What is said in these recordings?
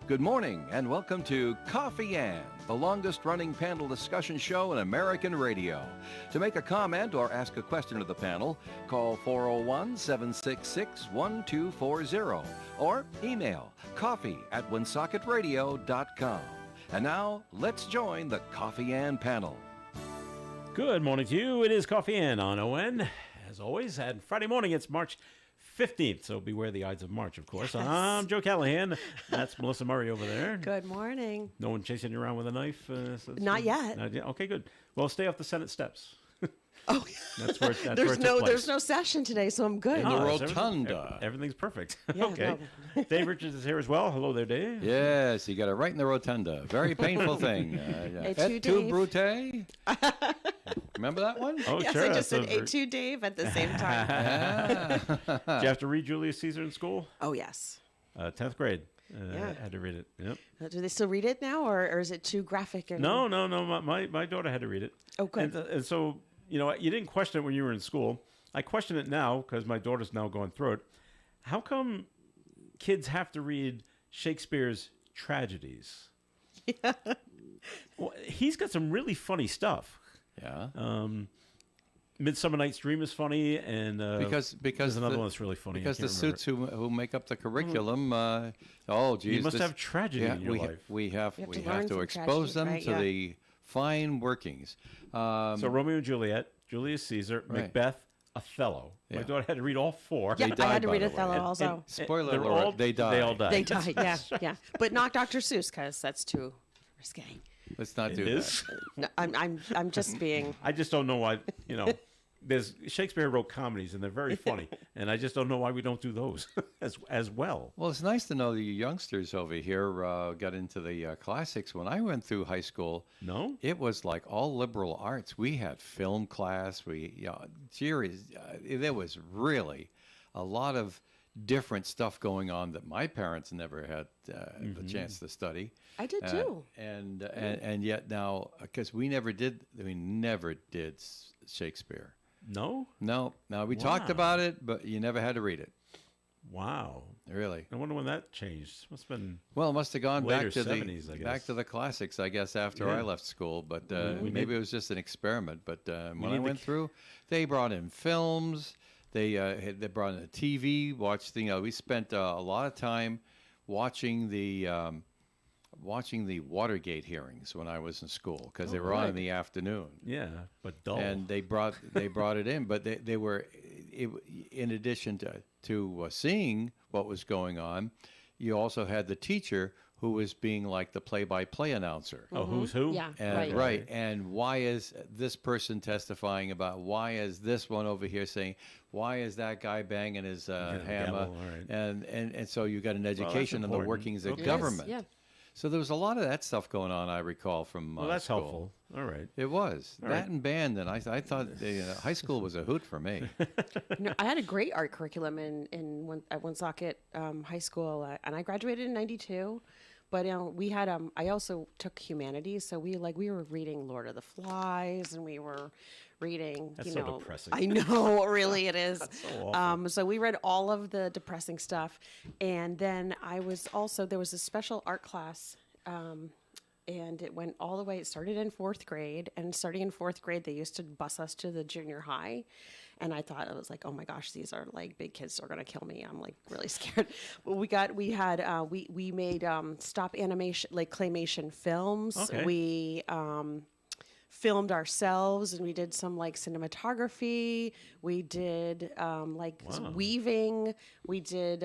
Good morning and welcome to Coffee Ann, the longest-running panel discussion show in American radio. To make a comment or ask a question to the panel, call 401-766-1240 or email coffee@woonsocket.radio.com. And now, let's join the Coffee Ann panel. Good morning to you. It is Coffee Ann on ON, as always. And Friday morning, it's March 15th, so beware the Ides of March, of course. Yes. I'm Joe Callahan. That's Melissa Murray over there. Good morning. No one chasing you around with a knife? Not yet. Not yet. Okay, good. Well, stay off the Senate steps. Oh, that's where there's no session today, so I'm good. In the rotunda. Everything's perfect. Yeah, okay. No. Dave Richards is here as well. Hello there, Dave. Yes, you got it right in the rotunda. Very painful thing. Et tu, Brute? Remember that one? Oh, yes, sure. I just said et tu, Dave, at the same time. Did you have to read Julius Caesar in school? Oh, yes. 10th grade. Yeah. Had to read it. Yep. Do they still read it now, or is it too graphic? No. My daughter had to read it. Oh, good. And so, you know, you didn't question it when you were in school. I question it now because my daughter's now going through it. How come kids have to read Shakespeare's tragedies? Yeah. Well, he's got some really funny stuff. Yeah. Midsummer Night's Dream is funny, and because there's another one that's really funny. Because the suits who make up the curriculum, geez, you must have tragedy in your life. We have to expose them to the fine workings. So Romeo and Juliet, Julius Caesar, right. Macbeth, Othello. Yeah. My daughter had to read all four. Yeah, I had to read Othello also. And spoiler alert, they died. They all died. They died, yeah. But not Dr. Seuss, because that's too risque. Let's not do that. No, I'm just being. I just don't know why, you know. Shakespeare wrote comedies, and they're very funny, and I just don't know why we don't do those as well. Well, it's nice to know the youngsters over here got into the classics. When I went through high school, it was like all liberal arts. We had film class. There was really a lot of different stuff going on that my parents never had the chance to study. I did too. And yet now, because we never did Shakespeare. No? No. Now, we talked about it, but you never had to read it. Wow. Really? I wonder when that changed. Must have been it must have gone back to 70s, I guess. back to the classics, I guess, after I left school. But maybe it was just an experiment. But when I went through, they brought in films. They brought in a TV. We spent a lot of time watching the Watergate hearings when I was in school because they were on in the afternoon. Yeah, but dull. And they brought it in, but they were, in addition to seeing what was going on, you also had the teacher who was being like the play-by-play announcer. Oh, who's who? Yeah, and, right. And why is this person testifying about? Why is this one over here saying? Why is that guy banging his hammer? Right. And so you got an education on the workings of government. Yeah. So there was a lot of that stuff going on, I recall, from that's school. helpful. All right. It was. All that right. and band, and I thought high school was a hoot for me. I had a great art curriculum at Woonsocket High School, and I graduated in '92. But we had I also took humanities, so we were reading Lord of the Flies, and we were reading. That's so depressing. I know, really, it is. That's so awful. So we read all of the depressing stuff, and then there was a special art class. And it went all the way. It started in fourth grade, and starting in fourth grade, they used to bus us to the junior high. And I thought, it was like, oh my gosh, these are like big kids are gonna kill me. I'm like really scared. But we made stop animation, like claymation films. Okay. We filmed ourselves, and we did some like cinematography. We did some weaving. We did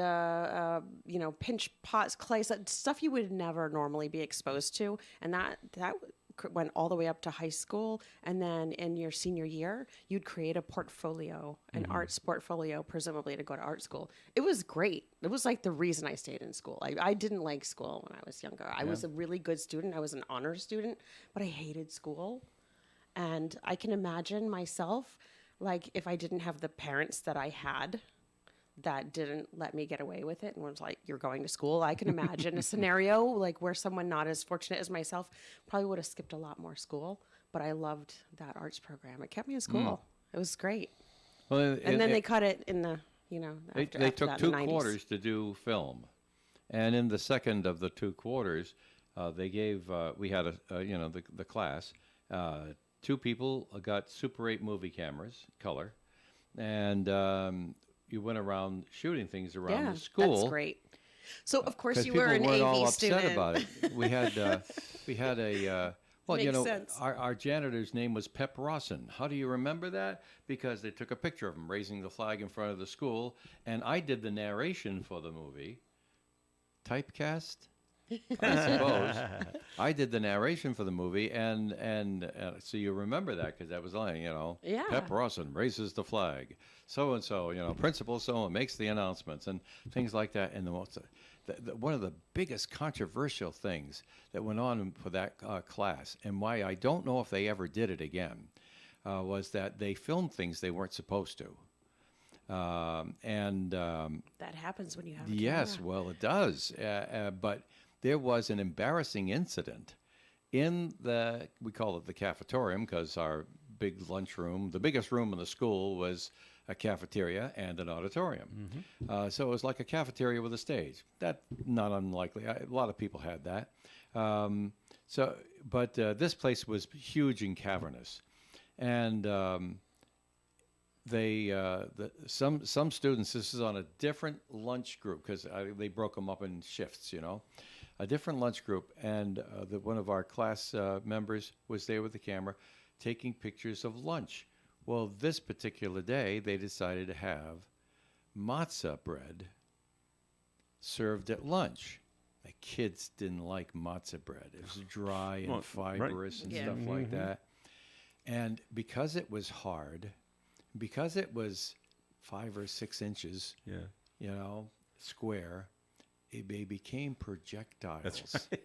pinch pots, clay stuff you would never normally be exposed to, and that went all the way up to high school. And then in your senior year, you'd create a portfolio, an arts portfolio, presumably to go to art school. It was great. It was like the reason I stayed in school. I didn't like school when I was younger. I was a really good student. I was an honors student, but I hated school. And I can imagine myself, like, if I didn't have the parents that I had that didn't let me get away with it and was like, you're going to school. I can imagine a scenario like where someone not as fortunate as myself probably would have skipped a lot more school. But I loved that arts program. It kept me in school. It was great. Well, and then they cut it in the, they took 2 quarters to do film. And in the second of the 2 quarters, they gave we had the class. 2 people got Super 8 movie cameras, color, and you went around shooting things around the school. That's great. So of course 'Cause you people were an weren't AV all student. upset about it. We had a well, Makes sense. our janitor's name was Pep Rawson. How do you remember that? Because they took a picture of him raising the flag in front of the school, and I did the narration for the movie. Typecast, I suppose. I did the narration for the movie, and so you remember that because that was like, Yeah. Pep Rawson raises the flag, so and so, Principal so makes the announcements and things like that. And one of the biggest controversial things that went on for that class, and why I don't know if they ever did it again, was that they filmed things they weren't supposed to. That happens when you have a Yes, camera. well, it does. But there was an embarrassing incident in we call it the cafetorium because our big lunchroom, the biggest room in the school, was a cafeteria and an auditorium. So it was like a cafeteria with a stage. That's not unlikely. A lot of people had that. But this place was huge and cavernous. And some students, this is on a different lunch group because they broke them up in shifts, a different lunch group, and one of our class members was there with the camera taking pictures of lunch. Well, this particular day they decided to have matzah bread served at lunch. The kids didn't like matzah bread. It was dry and fibrous and stuff like that. And because it was hard, because it was 5 or 6 inches, square, they became projectiles. That's right.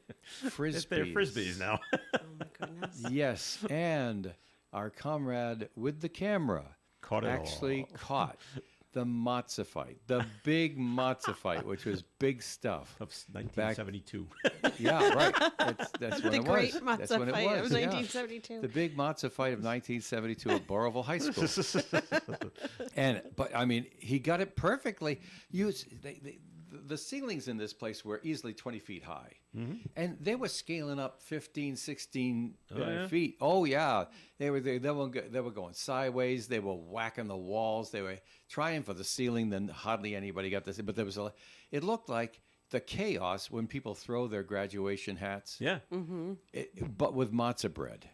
Frisbees. They're frisbees now. Oh my goodness. Yes, and our comrade with the camera Caught it actually all. caught the matzah fight, the big matzah fight, which was big stuff. Of 1972. Yeah, right. That's when The it great was. matzah That's when it fight was. of yeah. 1972. The big matzah fight of 1972 at Boroville High School. But I mean, he got it perfectly. The ceilings in this place were easily 20 feet high. And they were scaling up 15, 16 feet. Oh, yeah. They were going sideways. They were whacking the walls. They were trying for the ceiling. Then hardly anybody got this. But it looked like the chaos when people throw their graduation hats. Yeah. But with matzah bread.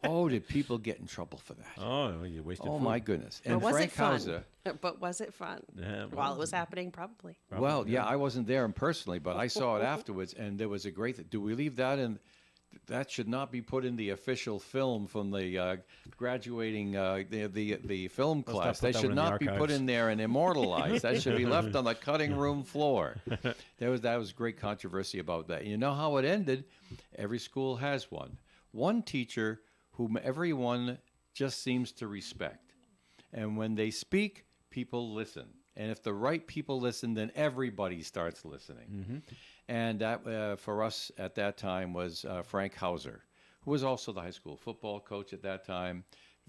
Oh, did people get in trouble for that? Oh, you wasted Oh, food. my goodness. But And was Frank it fun? Hauser. But was it fun? Yeah, While it was happening, probably. Well, yeah, I wasn't there personally, but I saw it afterwards, and there was a great. Do we leave that in? That should not be put in the official film from the graduating the film Let's not class. put That that should one in the not be put archives. in there and immortalized. That should be left on the cutting room floor. That was great controversy about that. You know how it ended? Every school has one. One teacher whom everyone just seems to respect, and when they speak, people listen. And if the right people listen, then everybody starts listening. And that, for us at that time, was Frank Hauser, who was also the high school football coach at that time,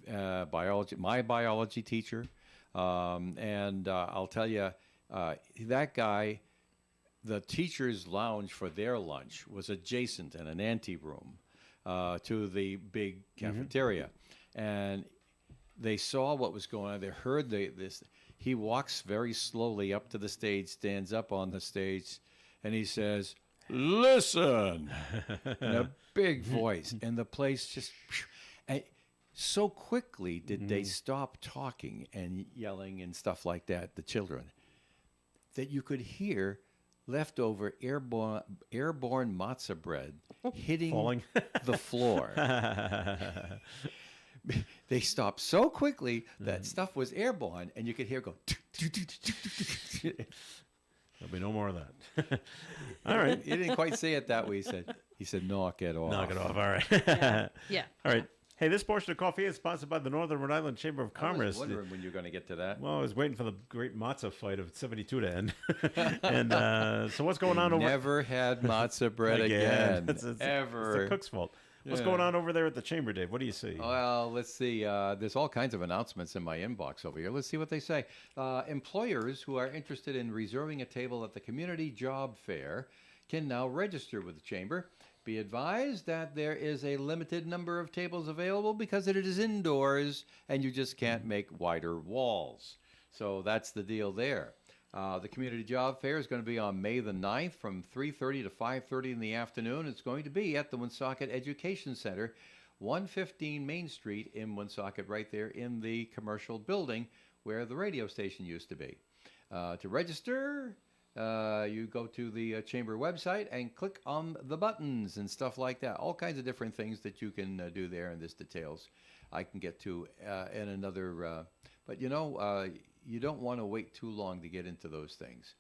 my biology teacher. And I'll tell you, that guy, the teacher's lounge for their lunch was adjacent in an anteroom to the big cafeteria. And they saw what was going on. They heard this. He walks very slowly up to the stage, stands up on the stage, and he says, "Listen," in a big voice. And the place just, and so quickly did they stop talking and yelling and stuff like that, the children, that you could hear leftover airborne matzah bread hitting Falling. the floor. They stopped so quickly that stuff was airborne, and you could hear it go. There'll be no more of that. All right. He didn't quite say it that way. He said, "Knock it off." Knock it off. All right. Yeah. All right. Hey, this portion of Coffee is sponsored by the Northern Rhode Island Chamber of I Commerce. was wondering when you're going to get to that. Well, I was waiting for the great matzah fight of 72 to end. And so what's going on over Never had matzah bread again. It's Ever. the cook's fault. What's going on over there at the chamber, Dave? What do you see? Well, let's see. There's all kinds of announcements in my inbox over here. Let's see what they say. Employers who are interested in reserving a table at the Community Job Fair can now register with the Chamber. Be advised that there is a limited number of tables available because it is indoors and you just can't make wider walls. So that's the deal there. The Community Job Fair is going to be on May the 9th from 3:30 to 5:30 in the afternoon. It's going to be at the Woonsocket Education Center, 115 Main Street in Woonsocket, right there in the commercial building where the radio station used to be. To register, you go to the Chamber website and click on the buttons and stuff like that. All kinds of different things that you can do there, and this details I can get to in another. But you don't want to wait too long to get into those things.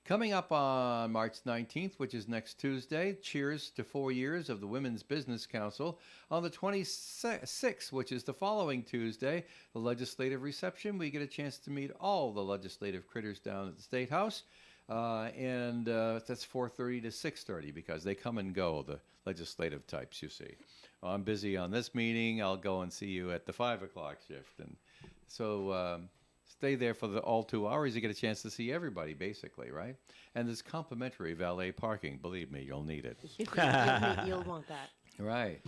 Coming up on March 19th, which is next Tuesday, cheers to 4 years of the Women's Business Council. On the 26th, which is the following Tuesday, the legislative reception. We get a chance to meet all the legislative critters down at the State House. And that's 4:30 to 6:30 because they come and go, the legislative types, you see. Well, I'm busy on this meeting. I'll go and see you at the 5 o'clock shift. And so stay there for all 2 hours. You get a chance to see everybody, basically, right? And there's complimentary valet parking. Believe me, you'll need it. You'll want that. Right.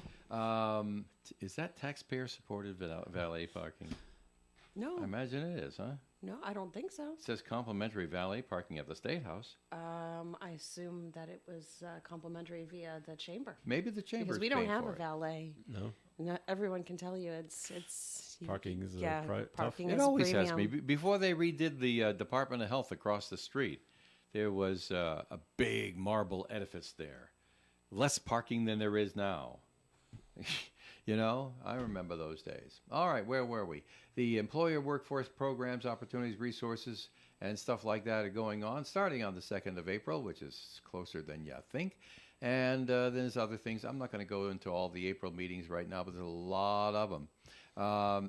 Is that taxpayer-supported valet parking? No, I imagine it is, huh? no, I don't think so. It says complimentary valet parking at the State House. I assume that it was complimentary via the chamber. Maybe the chamber. Because we don't have a valet. No. Not everyone can tell you it's Parking is parking It is always premium. has to be. Before they redid the Department of Health across the street, there was a big marble edifice there. Less parking than there is now. I remember those days. All right, where were we? The employer workforce programs, opportunities, resources, and stuff like that are going on, starting on the 2nd of April, which is closer than you think. And then there's other things. I'm not going to go into all the April meetings right now, but there's a lot of them.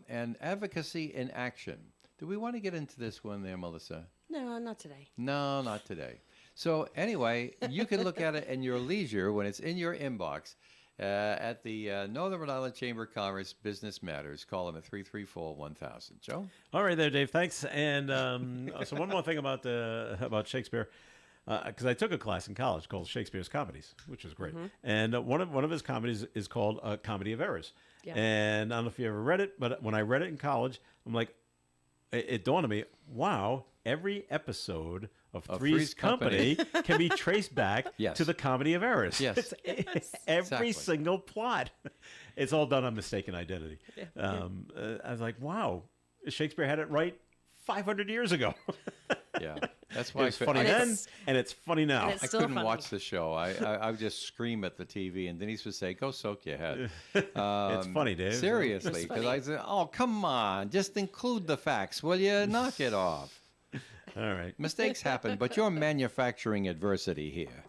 And advocacy in action. Do we want to get into this one there, Melissa? No, not today. No, not today. So anyway, you can look at it in your leisure when it's in your inbox at the Northern Rhode Island Chamber of Commerce Business Matters. Call them at 334-1000. Joe? All right there, Dave. Thanks. And so one more thing about Shakespeare. Because I took a class in college called Shakespeare's Comedies, which was great. Mm-hmm. And one of his comedies is called Comedy of Errors. Yeah. And I don't know if you ever read it, but when I read it in college, I'm like, it dawned on me, wow, every episode of Three's Company can be traced back to the Comedy of Errors. Yes. Every single plot. It's all done on mistaken identity. Yeah. I was like, wow, Shakespeare had it right 500 years ago. Yeah. That's why it's funny then, and it's funny now. It's I couldn't watch the show. I would just scream at the TV, and Denise would say, "Go soak your head." It's funny, Dave. Seriously, because I said, "Oh, come on, just include the facts, will you? Knock it off." All right. Mistakes happen, but you're manufacturing adversity here.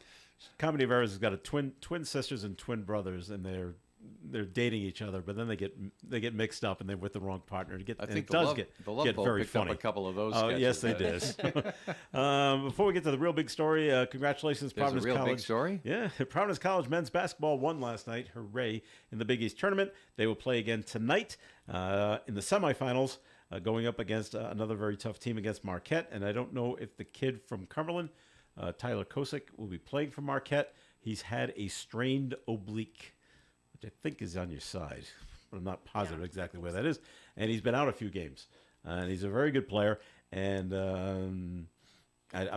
Comedy of Errors has got twin sisters and twin brothers, and they're dating each other, but then they get mixed up and they're with the wrong partner. I think the Love get Boat very picked funny. Up a couple of those. Oh, sketches. yes, they did. Before we get to the real big story, congratulations, There's Providence a real College. big story? Yeah, Providence College men's basketball won last night. Hooray! In the Big East tournament, they will play again tonight in the semifinals, going up against another very tough team against Marquette. And I don't know if the kid from Cumberland, Tyler Kosick, will be playing for Marquette. He's had a strained oblique, which I think is on your side, but I'm not positive exactly where that is. And he's been out a few games. And he's a very good player. And I'm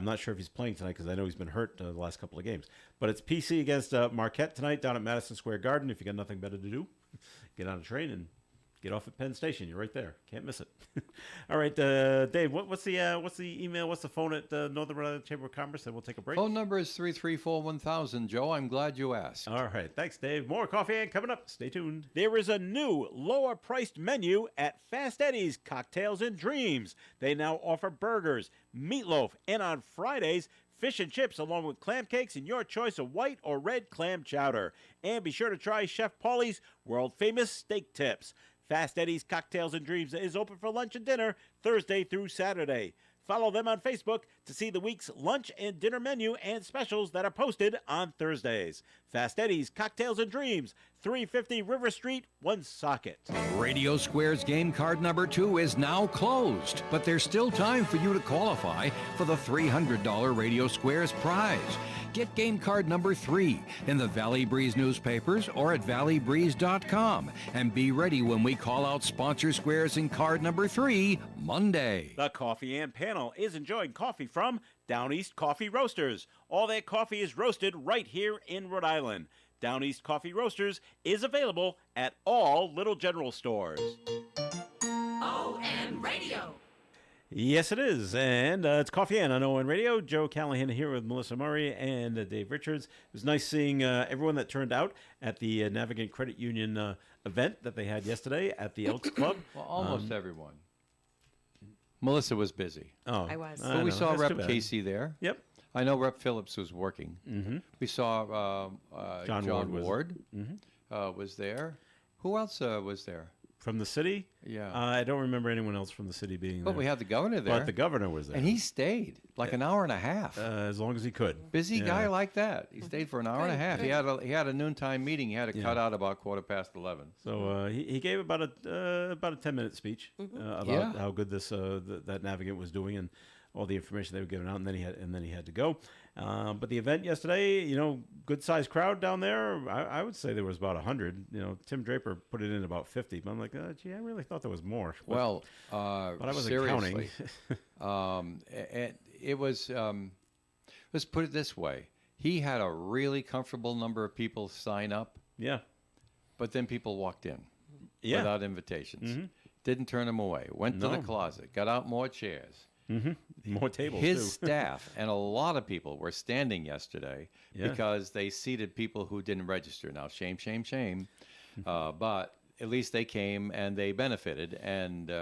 not sure if he's playing tonight because I know he's been hurt the last couple of games. But it's PC against Marquette tonight down at Madison Square Garden. If you got nothing better to do, get on a train and get off at Penn Station. You're right there. Can't miss it. All right, Dave, what's the email? What's the phone at the Northern Rhode Island Chamber of Commerce? And we'll take a break. Phone number is 334-1000. Joe, I'm glad you asked. All right. Thanks, Dave. More coffee and coming up. Stay tuned. There is a new lower-priced menu at Fast Eddie's Cocktails and Dreams. They now offer burgers, meatloaf, and on Fridays, fish and chips along with clam cakes and your choice of white or red clam chowder. And be sure to try Chef Paulie's world-famous steak tips. Fast Eddie's Cocktails and Dreams is open for lunch and dinner Thursday through Saturday. Follow them on Facebook to see the week's lunch and dinner menu and specials that are posted on Thursdays. Fast Eddie's Cocktails and Dreams, 350 River Street, Woonsocket. Radio Square's game card number 2 is now closed, but there's still time for you to qualify for the $300 Radio Squares prize. Get game card number 3 in the Valley Breeze newspapers or at valleybreeze.com, and be ready when we call out sponsor squares in card number 3 Monday. The Coffee and Panel is enjoying coffee from Down East Coffee Roasters. All their coffee is roasted right here in Rhode Island. Down East Coffee Roasters is available at all Little General stores. ON Radio. Yes, it is. And it's Coffee and on ON Radio. Joe Callahan here with Melissa Murray and Dave Richards. It was nice seeing everyone that turned out at the Navigant Credit Union event that they had yesterday at the Elks Club. Well, almost everyone. Melissa was busy. Oh, I was. But we know. saw That's too Rep. bad. Casey there. Yep. I know Rep. Phillips was working. Mm-hmm. We saw John John Ward Ward was there. Who else was there? From the city? Yeah. I don't remember anyone else from the city being But there. we had the governor there. But the governor was there. And he stayed like an hour and a half. as long as he could. Busy Yeah. guy like that. He stayed for an hour and a half. He had a noontime meeting. He had to Yeah. cut out about 11:15. So he gave about a 10-minute speech about Yeah. how good this that Navigant was doing and all the information they were giving out, and then he had to go. But the event yesterday, good sized crowd down there. I would say there was about 100. Tim Draper put it in about 50, but I'm like, gee, I really thought there was more. Well, but I wasn't seriously, counting. it was. Let's put it this way: he had a really comfortable number of people sign up, Yeah, but then people walked in yeah. without invitations. Didn't turn them away. Went to the No. closet, got out more chairs. More tables His too. staff and a lot of people were standing yesterday Yeah. because they seated people who didn't register. Now, shame, shame, shame. But at least they came and they benefited, and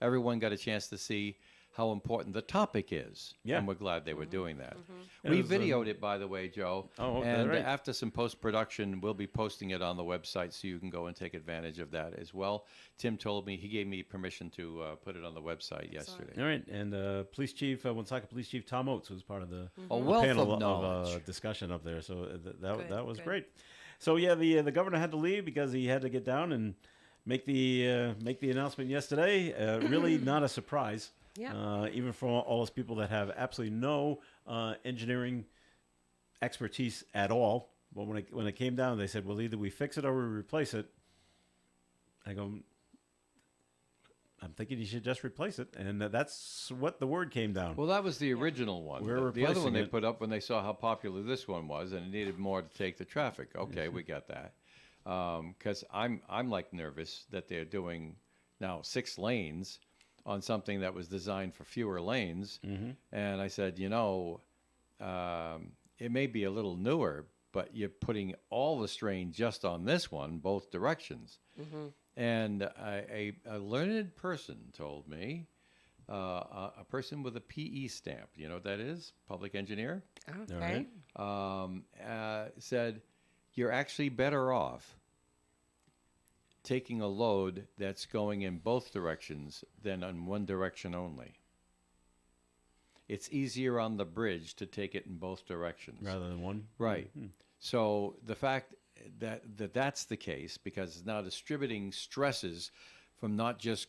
everyone got a chance to see how important the topic is. Yeah. And we're glad they were doing that. It We was, videoed it, by the way, Joe. Oh, okay, and right. after some post-production, we'll be posting it on the website so you can go and take advantage of that as well. Tim told me, he gave me permission to put it on the website yesterday. All right, and Police Chief, Woonsocket Police Chief Tom Oates was part of the A wealth panel of knowledge. discussion up there, so Good, that was good. great. So yeah, the governor had to leave because he had to get down and make the announcement yesterday. Really not a surprise, Yeah. even for all those people that have absolutely no engineering expertise at all. But when it came down, they said, well, either we fix it or we replace it. I go, I'm thinking you should just replace it, and that's what the word came down. Well, that was the original one. We're The other one replacing they it. put up when they saw how popular this one was, and it needed more to take the traffic. Okay, we got that. Because I'm like nervous that they're doing now 6 lanes on something that was designed for fewer lanes. And I said, it may be a little newer, but you're putting all the strain just on this one, both directions. And a learned person told me, a person with a PE stamp, you know what that is? Public engineer, Okay. right. said, you're actually better off taking a load that's going in both directions than in one direction only. It's easier on the bridge to take it in both directions. Rather than one. Right. So the fact that that's the case, because it's now distributing stresses from not just,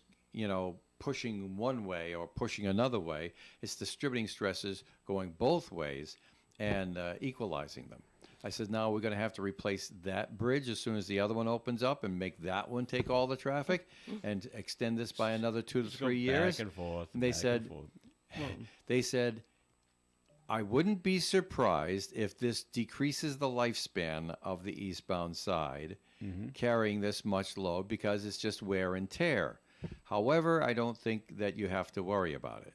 pushing one way or pushing another way, it's distributing stresses going both ways and equalizing them. I said, now we're going to have to replace that bridge as soon as the other one opens up and make that one take all the traffic and extend this by another 2 to Just go 3 years. Back and forth. And they back said, and forth. they said, I wouldn't be surprised if this decreases the lifespan of the eastbound side, carrying this much load, because it's just wear and tear. However, I don't think that you have to worry about it.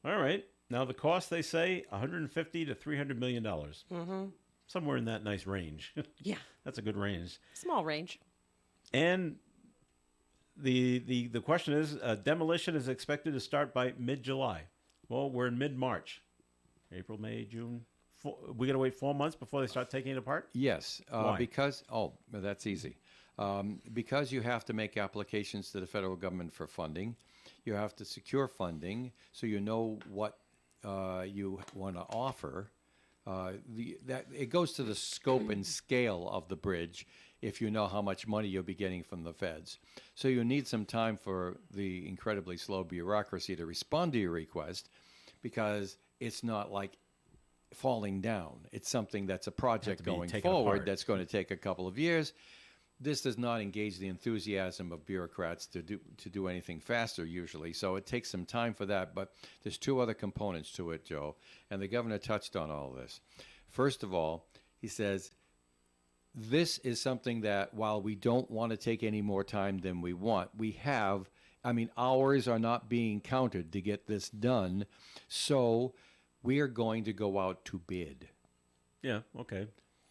All right. Now the cost, they say, $150 to $300 million. Somewhere in that nice range. Yeah. That's a good range. Small range. And the question is, demolition is expected to start by mid-July. Well, we're in mid-March. April, May, June. We got to wait 4 months before they start taking it apart? Yes, Why? because, that's easy. Because you have to make applications to the federal government for funding. You have to secure funding so you know what you want to offer. That it goes to the scope and scale of the bridge if you know how much money you'll be getting from the feds. So you need some time for the incredibly slow bureaucracy to respond to your request, because it's not like falling down. It's something that's a project be going taken forward apart. that's going to take a couple of years. This does not engage the enthusiasm of bureaucrats to do anything faster usually. So it takes some time for that. But there's two other components to it, Joe, and the governor touched on all this. First of all, he says, this is something that while we don't want to take any more time than we want, hours are not being counted to get this done. So we are going to go out to bid. Yeah, okay.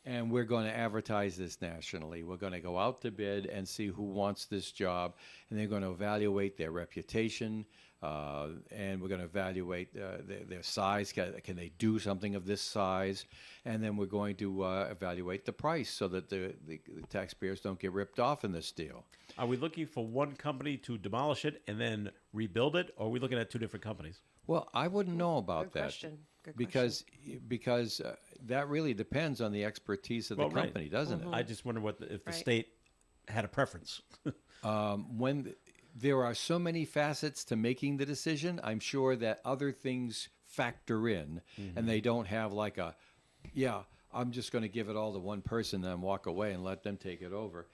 And we're going to advertise this nationally. We're going to go out to bid and see who wants this job. And they're going to evaluate their reputation. And we're going to evaluate their size. Can they do something of this size? And then we're going to evaluate the price so that the taxpayers don't get ripped off in this deal. Are we looking for one company to demolish it and then rebuild it, or are we looking at two different companies? Well, I wouldn't know about Good that. question. Good because that really depends on the expertise of the Well, right. company, doesn't it? I just wonder if the Right. state had a preference. When there are so many facets to making the decision, I'm sure that other things factor in, and they don't have like I'm just going to give it all to one person and walk away and let them take it over.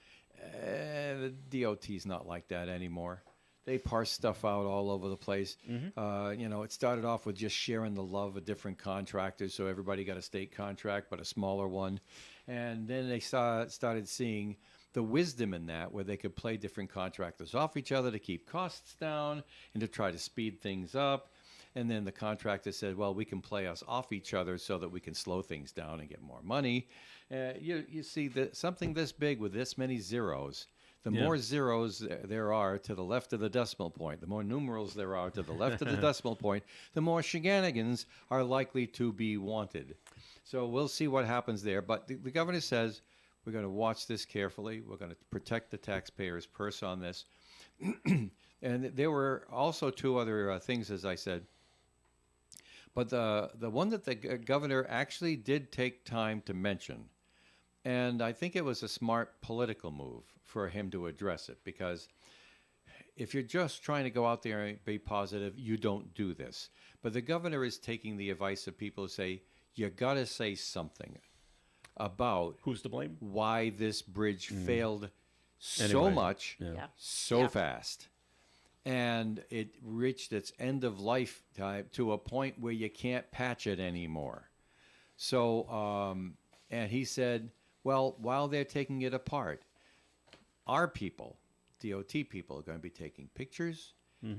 The DOT's not like that anymore. They parse stuff out all over the place. It started off with just sharing the love of different contractors, so everybody got a state contract, but a smaller one. And then they started seeing the wisdom in that, where they could play different contractors off each other to keep costs down and to try to speed things up. And then the contractor said, well, we can play us off each other so that we can slow things down and get more money. You see that something this big with this many zeros, the more zeros there are to the left of the decimal point, the more numerals there are to the left of the decimal point, the more shenanigans are likely to be wanted. So we'll see what happens there. But the governor says we're going to watch this carefully. We're going to protect the taxpayer's purse on this. And there were also two other things, as I said. But the one that the governor actually did take time to mention, and I think it was a smart political move for him to address it, because if you're just trying to go out there and be positive, you don't do this. But the governor is taking the advice of people who say, you got to say something about Who's to blame? why this bridge failed so Anyway, much, yeah. so fast. And it reached its end of life to a point where you can't patch it anymore. So, and he said, well, while they're taking it apart, our people, DOT people, are going to be taking pictures,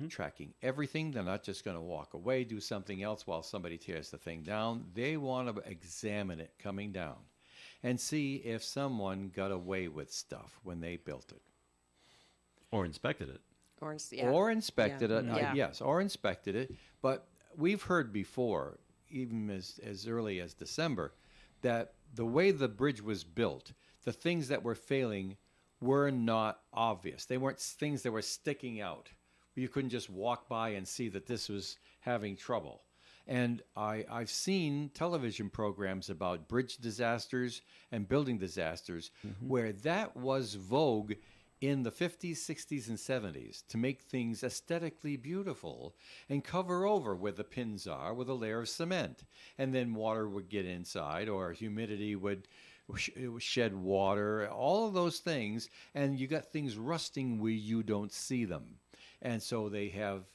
tracking everything. They're not just going to walk away, do something else while somebody tears the thing down. They want to examine it coming down and see if someone got away with stuff when they built it. Or inspected it. Or inspected it, Yeah. yes, or inspected it. But we've heard before, even as early as December, that the way the bridge was built, the things that were failing were not obvious. They weren't things that were sticking out. You couldn't just walk by and see that this was having trouble. And I've seen television programs about bridge disasters and building disasters where that was vogue in the 50s, 60s, and 70s to make things aesthetically beautiful and cover over where the pins are with a layer of cement. And then water would get inside, or humidity would shed water, all of those things. And you got things rusting where you don't see them. And so they have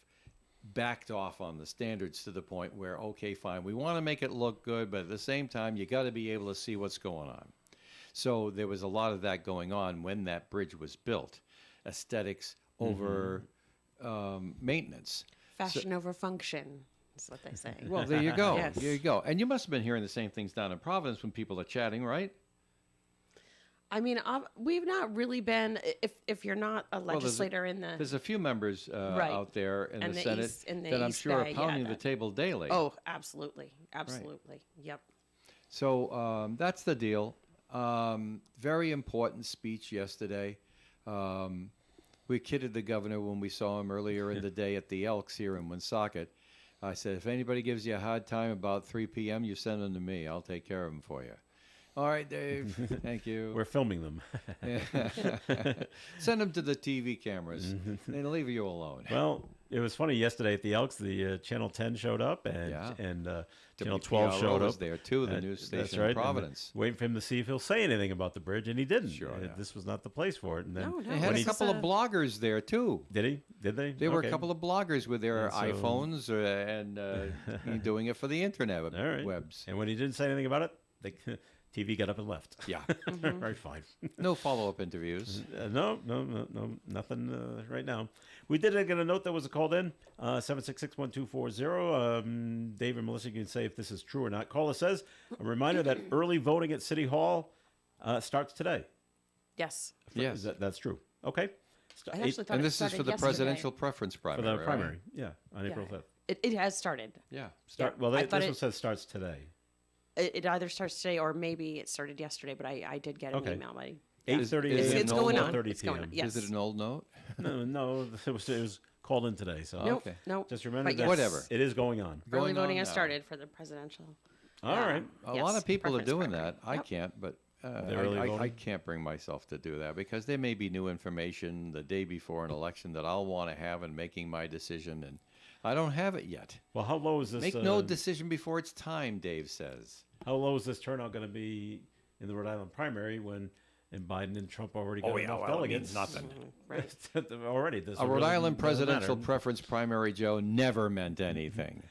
backed off on the standards to the point where, okay, fine, we want to make it look good, but at the same time, you got to be able to see what's going on. So there was a lot of that going on when that bridge was built. Aesthetics over maintenance. Fashion over function is what they say. Well, there you go. Yes. There you go. And you must have been hearing the same things down in Providence when people are chatting, right? I mean, we've not really been, if you're not a legislator in the... There's a few members out there in And the the Senate East- in the that I'm East sure are Bay, pounding yeah, the table daily. Oh, absolutely. Absolutely. Yep. So that's the deal. Very important speech yesterday. We kidded the governor when we saw him earlier in the day at the Elks here in Woonsocket. I said, if anybody gives you a hard time about 3 p.m., you send them to me. I'll take care of them for you. All right, Dave. Thank you. We're filming them. Send them to the TV cameras. They'll leave you alone. Well, it was funny yesterday at the Elks. The Channel 10 showed up, and Channel 12 WPRO showed was up. there too, the news That's station right. in Providence. And waiting for him to see if he'll say anything about the bridge, and he didn't. Sure, yeah. This was not the place for it. And then No, They had when a he- couple of bloggers there too. did he? Did they? There were Okay. a couple of bloggers with their And so- iPhones and doing it for the internet All right. webs. And when he didn't say anything about it, the TV got up and left. Yeah. Right, fine. No follow-up interviews. No, nothing right now. We did get a note that was called in, 766-1240. Dave and Melissa, you can say if this is true or not. Caller says, a reminder that early voting at City Hall starts today. Yes. Yes. That's true. Okay. I actually thought And it this is started for the yesterday. presidential preference For primary. the primary. Yeah, on Yeah. April 5th. It has started. Yeah. Well, I this thought one it- says starts today. It either starts today or maybe it started yesterday, but I did get an Okay. email. Buddy. 8:30 Is it a.m. an It's old going note? on. 4:30 It's going on. p.m. Yes. Is it an old note? No, it was called in today. So Nope. Okay. Nope. just remember But that yes. Whatever. it is going on. Early Going voting on has now. started for the presidential. All right. A Yes, lot of people are preference doing primary. that. I Yep. can't, but The early I voting? can't bring myself to do that because there may be new information the day before an election that I'll want to have in making my decision, and I don't have it yet. Well, how low is this? Make no decision before it's time, Dave says. How low is this turnout going to be in the Rhode Island primary when Biden and Trump already got enough delegates? nothing. Right. Already, this A Rhode really Island doesn't presidential matter. preference primary, Joe, never meant anything.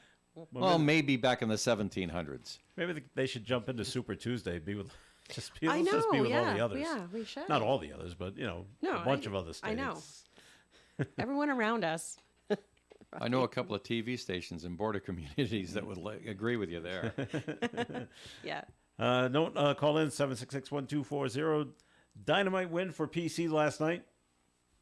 Well, maybe back in the 1700s. Maybe they should jump into Super Tuesday. Be with just be, I let's know. just be with yeah. all the others. Yeah, we should. Not all the others, but No, a bunch of other states. I know. Everyone around us. I know a couple of TV stations in border communities that would agree with you there. Yeah. Call in 766-1240. Dynamite win for PC last night.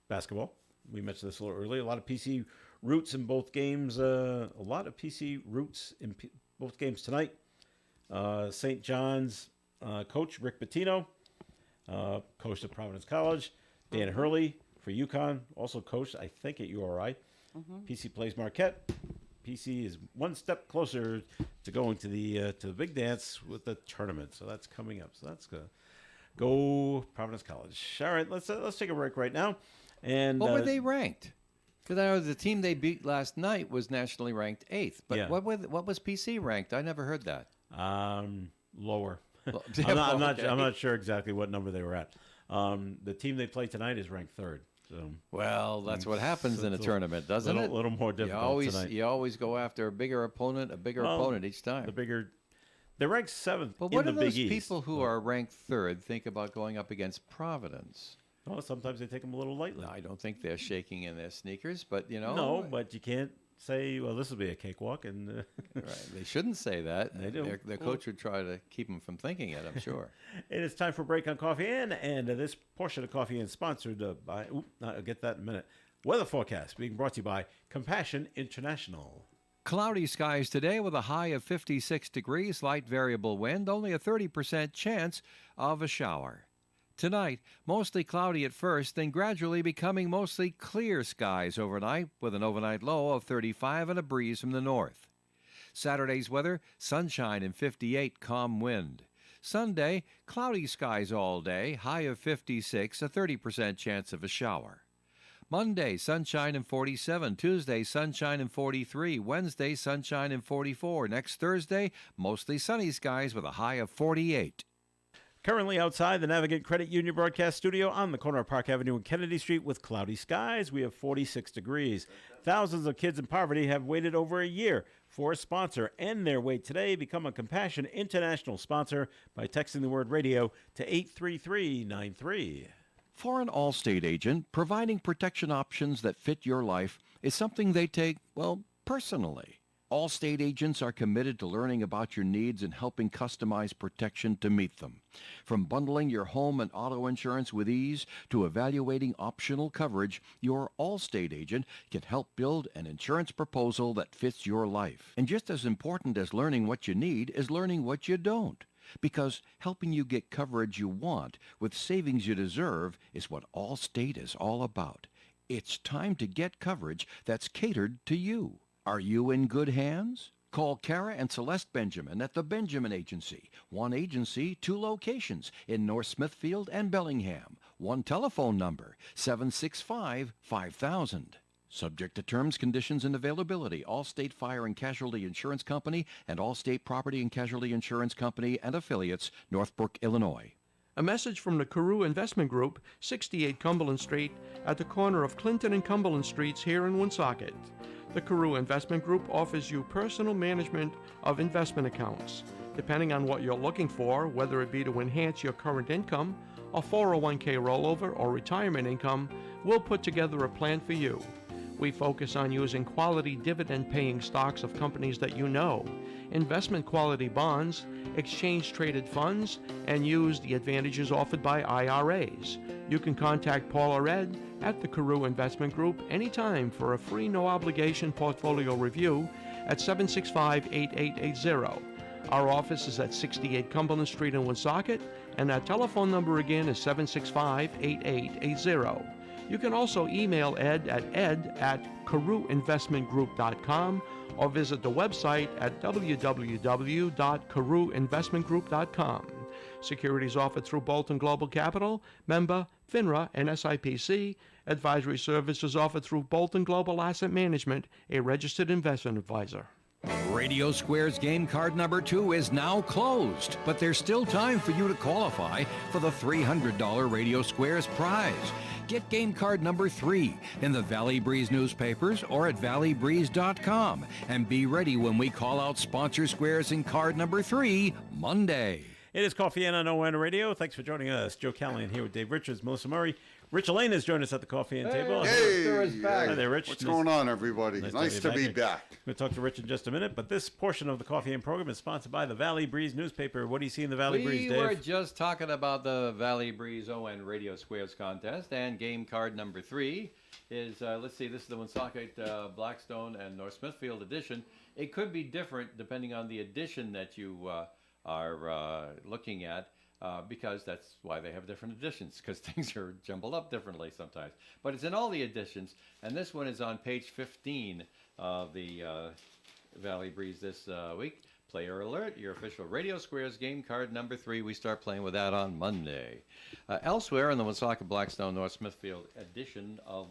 Basketball. We mentioned this a little earlier. A lot of PC roots in both games. A lot of PC roots in both games tonight. St. John's coach Rick Pitino, coached at Providence College. Dan Hurley for UConn, also coached, I think, at URI. PC plays Marquette. PC is one step closer to going to the big dance with the tournament. So that's coming up. So that's good. Go Providence College. All right, let's take a break right now. And What were they ranked? Because I know the team they beat last night was nationally ranked 8th. But Yeah. what was PC ranked? I never heard that. Lower. Well, I'm okay. not sure exactly what number they were at. The team they play tonight is ranked 3rd. So Well, that's what happens in a it's tournament, doesn't a it? little more difficult tonight. You always go after a bigger opponent each time. They're ranked 7th But in what the do Big those East. people who are ranked 3rd think about going up against Providence? Well, sometimes they take them a little lightly. I don't think they're shaking in their sneakers, but No, but you can't say, well, this will be a cakewalk. And right, they shouldn't say that. They do. Their coach would try to keep them from thinking it, I'm sure. it is time for Break on Coffee Inn, and this portion of Coffee Inn is sponsored by, I'll get that in a minute, Weather Forecast being brought to you by Compassion International. Cloudy skies today with a high of 56 degrees, light variable wind, only a 30% chance of a shower. Tonight, mostly cloudy at first, then gradually becoming mostly clear skies overnight with an overnight low of 35 and a breeze from the north. Saturday's weather, sunshine and 58, calm wind. Sunday, cloudy skies all day, high of 56, a 30% chance of a shower. Monday, sunshine and 47. Tuesday, sunshine and 43. Wednesday, sunshine and 44. Next Thursday, mostly sunny skies with a high of 48. Currently outside the Navigant Credit Union broadcast studio on the corner of Park Avenue and Kennedy Street with cloudy skies. We have 46 degrees. Thousands of kids in poverty have waited over a year for a sponsor. End their wait today. Become a Compassion International sponsor by texting the word radio to 83393. For an Allstate agent, providing protection options that fit your life is something they take, well, personally. Allstate agents are committed to learning about your needs and helping customize protection to meet them. From bundling your home and auto insurance with ease to evaluating optional coverage, your Allstate agent can help build an insurance proposal that fits your life. And just as important as learning what you need is learning what you don't. Because helping you get coverage you want with savings you deserve is what Allstate is all about. It's time to get coverage that's catered to you. Are you in good hands? Call Kara and Celeste Benjamin at the Benjamin Agency. One agency, two locations in North Smithfield and Bellingham. One telephone number, 765-5000. Subject to terms, conditions, and availability. Allstate Fire and Casualty Insurance Company and Allstate Property and Casualty Insurance Company and affiliates, Northbrook, Illinois. A message from the Carew Investment Group, 68 Cumberland Street, at the corner of Clinton and Cumberland Streets here in Woonsocket. The Carew Investment Group offers you personal management of investment accounts. Depending on what you're looking for, whether it be to enhance your current income, a 401k rollover, or retirement income, we'll put together a plan for you. We focus on using quality dividend-paying stocks of companies that you know, investment quality bonds, exchange-traded funds, and use the advantages offered by IRAs. You can contact Paul or Ed at the Carew Investment Group anytime for a free no-obligation portfolio review at 765-8880. Our office is at 68 Cumberland Street in Woonsocket, and our telephone number again is 765-8880. You can also email Ed at ed@carewinvestmentgroup.com or visit the website at www.carewinvestmentgroup.com. Securities offered through Bolton Global Capital, member FINRA and SIPC. Advisory services offered through Bolton Global Asset Management, a registered investment advisor. Radio Square's game card number 2 is now closed, but there's still time for you to qualify for the $300 Radio Squares prize. Get game card number 3 in the Valley Breeze newspapers or at valleybreeze.com, and be ready when we call out sponsor squares in card number 3 Monday. It is Coffee and on ON Radio. Thanks for joining us. Joe Callahan here with Dave Richards, Melissa Murray. Rich Elaine has joined us at the Coffee and Table. Hey, Hi there, Rich. What's going on, everybody? Nice to be back. We'll talk to Rich in just a minute, but this portion of the Coffee and program is sponsored by the Valley Breeze newspaper. What do you see in the Valley Breeze, Dave? We were just talking about the Valley Breeze ON Radio Squares contest, and game card number 3 is, let's see, this is the Woonsocket, Blackstone, and North Smithfield edition. It could be different depending on the edition that you are looking at. Because that's why they have different editions, because things are jumbled up differently sometimes. But it's in all the editions, and this one is on page 15 of the Valley Breeze this week. Player alert, your official Radio Squares game card number 3. We start playing with that on Monday. Elsewhere in the Woonsocket Blackstone North Smithfield edition of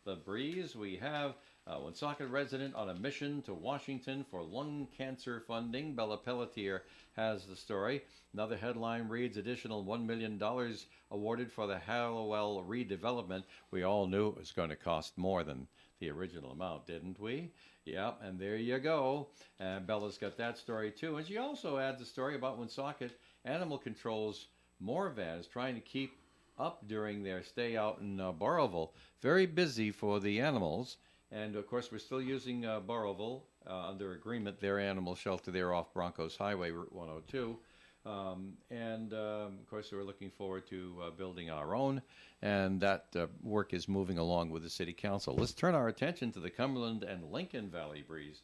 the Breeze, we have Woonsocket resident on a mission to Washington for lung cancer funding. Bella Pelletier has the story. Another headline reads, additional $1 million awarded for the Hallowell redevelopment. We all knew it was going to cost more than the original amount, didn't we? Yeah, and there you go. And Bella's got that story too. And she also adds a story about Woonsocket Animal Control's Morvans trying to keep up during their stay out in Burrillville. Very busy for the animals. And, of course, we're still using Burrillville under agreement, their animal shelter there off Broncos Highway, Route 102. Of course, we're looking forward to building our own, and that work is moving along with the City Council. Let's turn our attention to the Cumberland and Lincoln Valley Breeze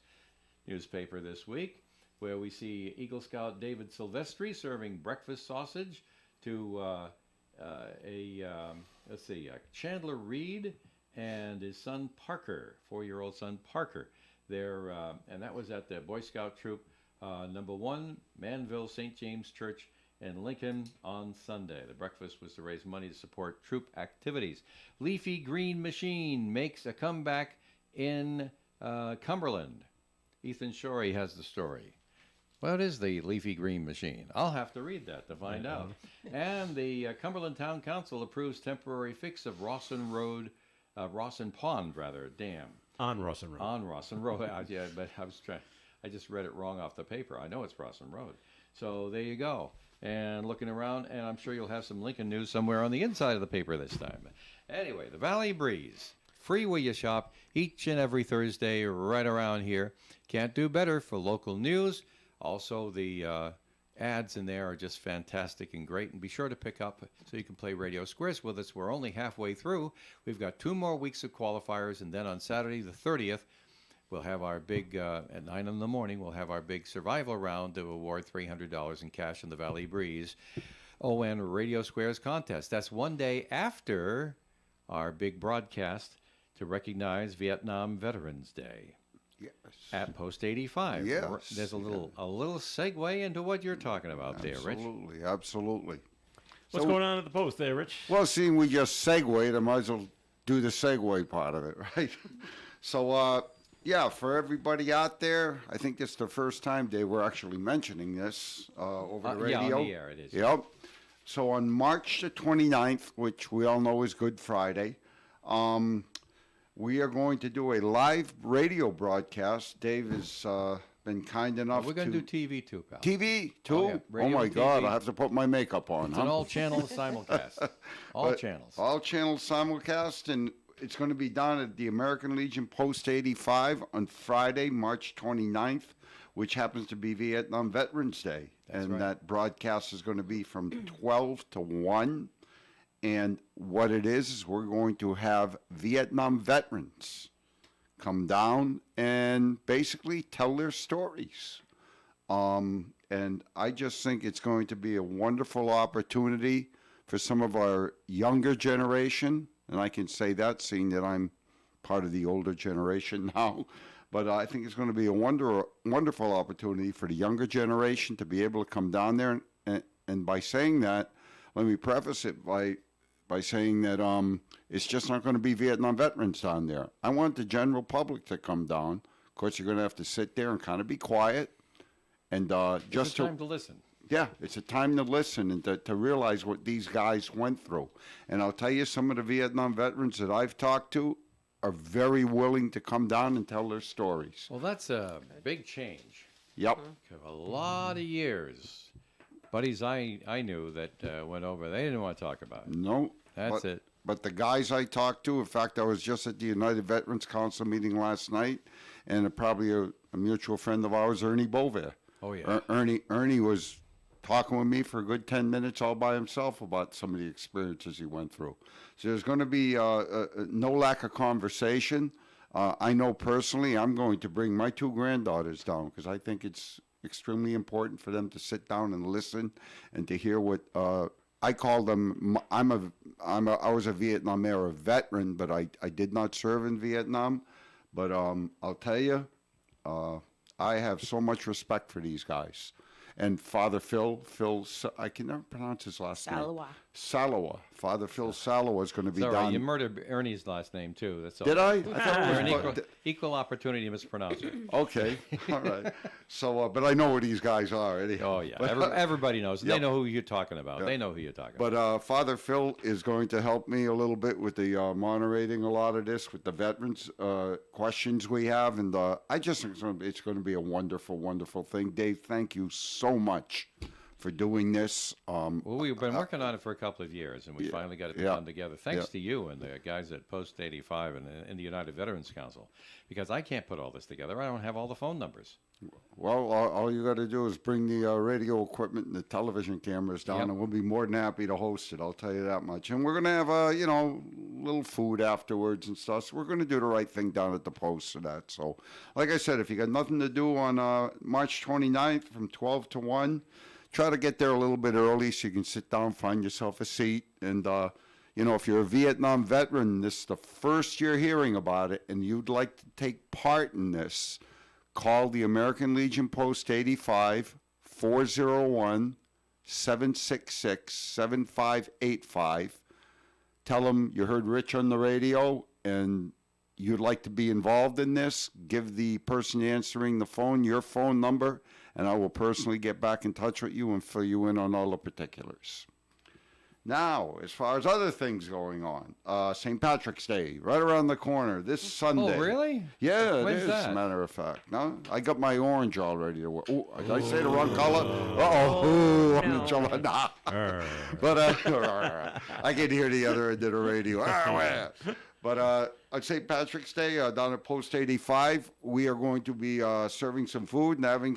newspaper this week, where we see Eagle Scout David Silvestri serving breakfast sausage to Chandler Reed and his son Parker, 4-year-old son Parker. And that was at the Boy Scout Troop number 1, Manville St. James Church in Lincoln on Sunday. The breakfast was to raise money to support troop activities. Leafy Green Machine makes a comeback in Cumberland. Ethan Shorey has the story. What is the Leafy Green Machine? I'll have to read that to find out. And the Cumberland Town Council approves temporary fix of Rawson Pond dam. On Rawson Road. On Rawson Road. Yeah, but I just read it wrong off the paper. I know it's Rawson Road. So there you go. And looking around, and I'm sure you'll have some Lincoln news somewhere on the inside of the paper this time. Anyway, the Valley Breeze. Free where you shop each and every Thursday right around here. Can't do better for local news. Also, the ads in there are just fantastic and great. And be sure to pick up so you can play Radio Squares with us. We're only halfway through. We've got 2 more weeks of qualifiers. And then on Saturday the 30th, we'll have our big, at 9 in the morning, we'll have our big survival round to award $300 in cash in the Valley Breeze ON Radio Squares contest. That's one day after our big broadcast to recognize Vietnam Veterans Day Yes. at Post 85. Yes. There's a little segue into what you're talking about there, Rich. Absolutely, absolutely. What's going on at the Post there, Rich? Well, seeing we just segued, I might as well do the segue part of it, right? So, yeah, for everybody out there, I think this is the first time they were actually mentioning this over the radio. Yeah, on the air it is. Yep. So on March the 29th, which we all know is Good Friday, we are going to do a live radio broadcast. Dave has been kind enough We're going to do TV too, pal. TV too? Oh, yeah. Radio my and God, TV. I have to put my makeup on, It's huh? an all-channel simulcast. All But channels. All channels simulcast, and it's going to be done at the American Legion Post 85 on Friday, March 29th, which happens to be Vietnam Veterans Day. That's and right. that broadcast is going to be from 12 to 1. And what it is we're going to have Vietnam veterans come down and basically tell their stories. And I just think it's going to be a wonderful opportunity for some of our younger generation. And I can say that, seeing that I'm part of the older generation now. But I think it's going to be a wonderful opportunity for the younger generation to be able to come down there. And by saying that, let me preface it by saying that it's just not going to be Vietnam veterans down there. I want the general public to come down. Of course, you're going to have to sit there and kind of be quiet. And just It's time to listen. yeah, it's a time to listen and to realize what these guys went through. And I'll tell you, some of the Vietnam veterans that I've talked to are very willing to come down and tell their stories. Well, that's a big change. Yep. A lot of years. Buddies I knew that went over, they didn't want to talk about it. No. That's but, it. But the guys I talked to, in fact, I was just at the United Veterans Council meeting last night, and probably a mutual friend of ours, Ernie Bover. Oh, yeah. Ernie was talking with me for a good 10 minutes all by himself about some of the experiences he went through. So there's going to be no lack of conversation. I know personally I'm going to bring my 2 granddaughters down because I think it's extremely important for them to sit down and listen and to hear what I call them. I was a Vietnam era veteran, but I did not serve in Vietnam. But I'll tell you, I have so much respect for these guys. And Father Phil, I can never pronounce his last name. Salawa. Father Phil Salawa is going to be It's all right. down. You murdered Ernie's last name, too. That's all. Did I? I thought You're an it was, equal opportunity to mispronounce it. okay, all right. So, but I know who these guys are anyhow. Oh, yeah. Everybody knows. They Yep. know who you're talking about. They know who you're talking about. But Father Phil is going to help me a little bit with the moderating a lot of this with the veterans questions we have, and I just think it's going to be a wonderful, wonderful thing. Dave, thank you so much for doing this. Well, we've been working on it for a couple of years, and we finally got it yeah, done together. Thanks yeah. to you and the guys at Post 85 and the United Veterans Council, because I can't put all this together. I don't have all the phone numbers. Well, all you got to do is bring the radio equipment and the television cameras down, Yep. and we'll be more than happy to host it. I'll tell you that much. And we're going to have little food afterwards and stuff. So we're going to do the right thing down at the Post for that. So, like I said, if you got nothing to do on March 29th from 12 to 1, try to get there a little bit early so you can sit down, find yourself a seat, and if you're a Vietnam veteran, this is the first you're hearing about it, and you'd like to take part in this. Call the American Legion Post 85, 401-766-7585. Tell them you heard Rich on the radio and you'd like to be involved in this. Give the person answering the phone your phone number, and I will personally get back in touch with you and fill you in on all the particulars. Now, as far as other things going on, St. Patrick's Day, right around the corner, this Sunday. Oh, really? Yeah, When's it is, that? as a matter of fact. No, I got my orange all ready to wear. Oh, did I say the wrong color? Uh-oh. I'm in trouble. Nah. But I can hear the other end of the radio. But on St. Patrick's Day, down at Post 85, we are going to be serving some food and having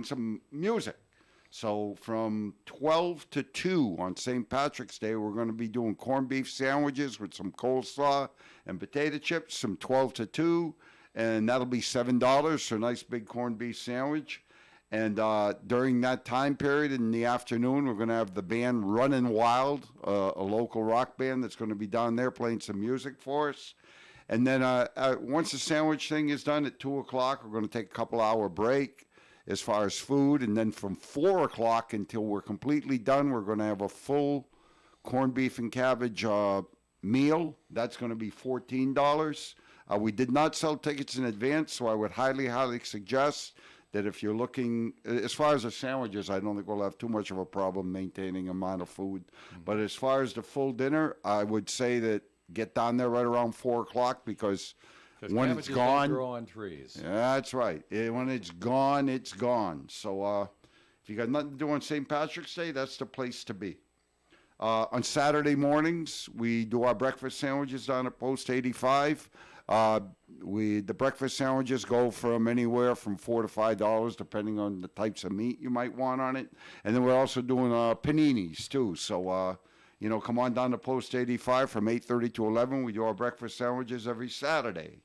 some music. So from 12 to 2 on St. Patrick's Day, we're going to be doing corned beef sandwiches with some coleslaw and potato chips from 12 to 2, and that'll be $7 for a nice big corned beef sandwich. And during that time period in the afternoon, we're going to have the band Runnin' Wild, a local rock band that's going to be down there playing some music for us. And then once the sandwich thing is done at 2 o'clock, we're going to take a couple-hour break as far as food. And then from 4 o'clock until we're completely done, we're going to have a full corned beef and cabbage meal. That's going to be $14. We did not sell tickets in advance, so I would highly, highly suggest that if you're looking, as far as the sandwiches, I don't think we'll have too much of a problem maintaining amount of food. But as far as the full dinner, I would say that get down there right around 4 o'clock because when it's cabbages gone, don't grow on trees. yeah, that's right. When it's gone, it's gone. So if you got nothing to do on St. Patrick's Day, that's the place to be. On Saturday mornings, we do our breakfast sandwiches down at Post 85. The breakfast sandwiches go from anywhere from $4 to $5, depending on the types of meat you might want on it. And then we're also doing paninis too. So come on down to Post 85 from 8:30 to 11. We do our breakfast sandwiches every Saturday.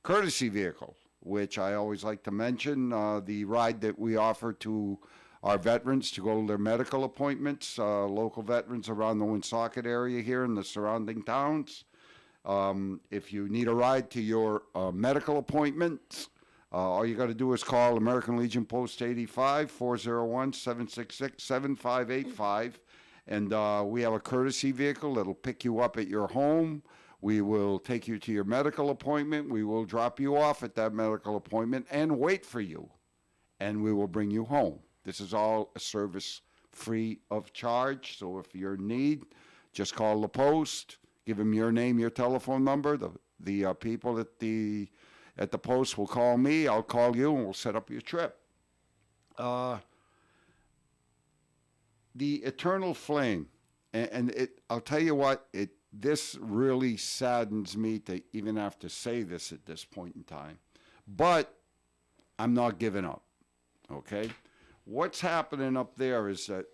Courtesy vehicle, which I always like to mention, the ride that we offer to our veterans to go to their medical appointments, local veterans around the Woonsocket area here in the surrounding towns. If you need a ride to your medical appointments, all you got to do is call American Legion Post 85, 401-766-7585. And we have a courtesy vehicle that'll pick you up at your home. We will take you to your medical appointment. We will drop you off at that medical appointment and wait for you. And we will bring you home. This is all a service free of charge. So if you're in need, just call the post. Give them your name, your telephone number. The people at the post will call me. I'll call you, and we'll set up your trip. The Eternal Flame, and I'll tell you what, this really saddens me to even have to say this at this point in time. But I'm not giving up, okay? What's happening up there is that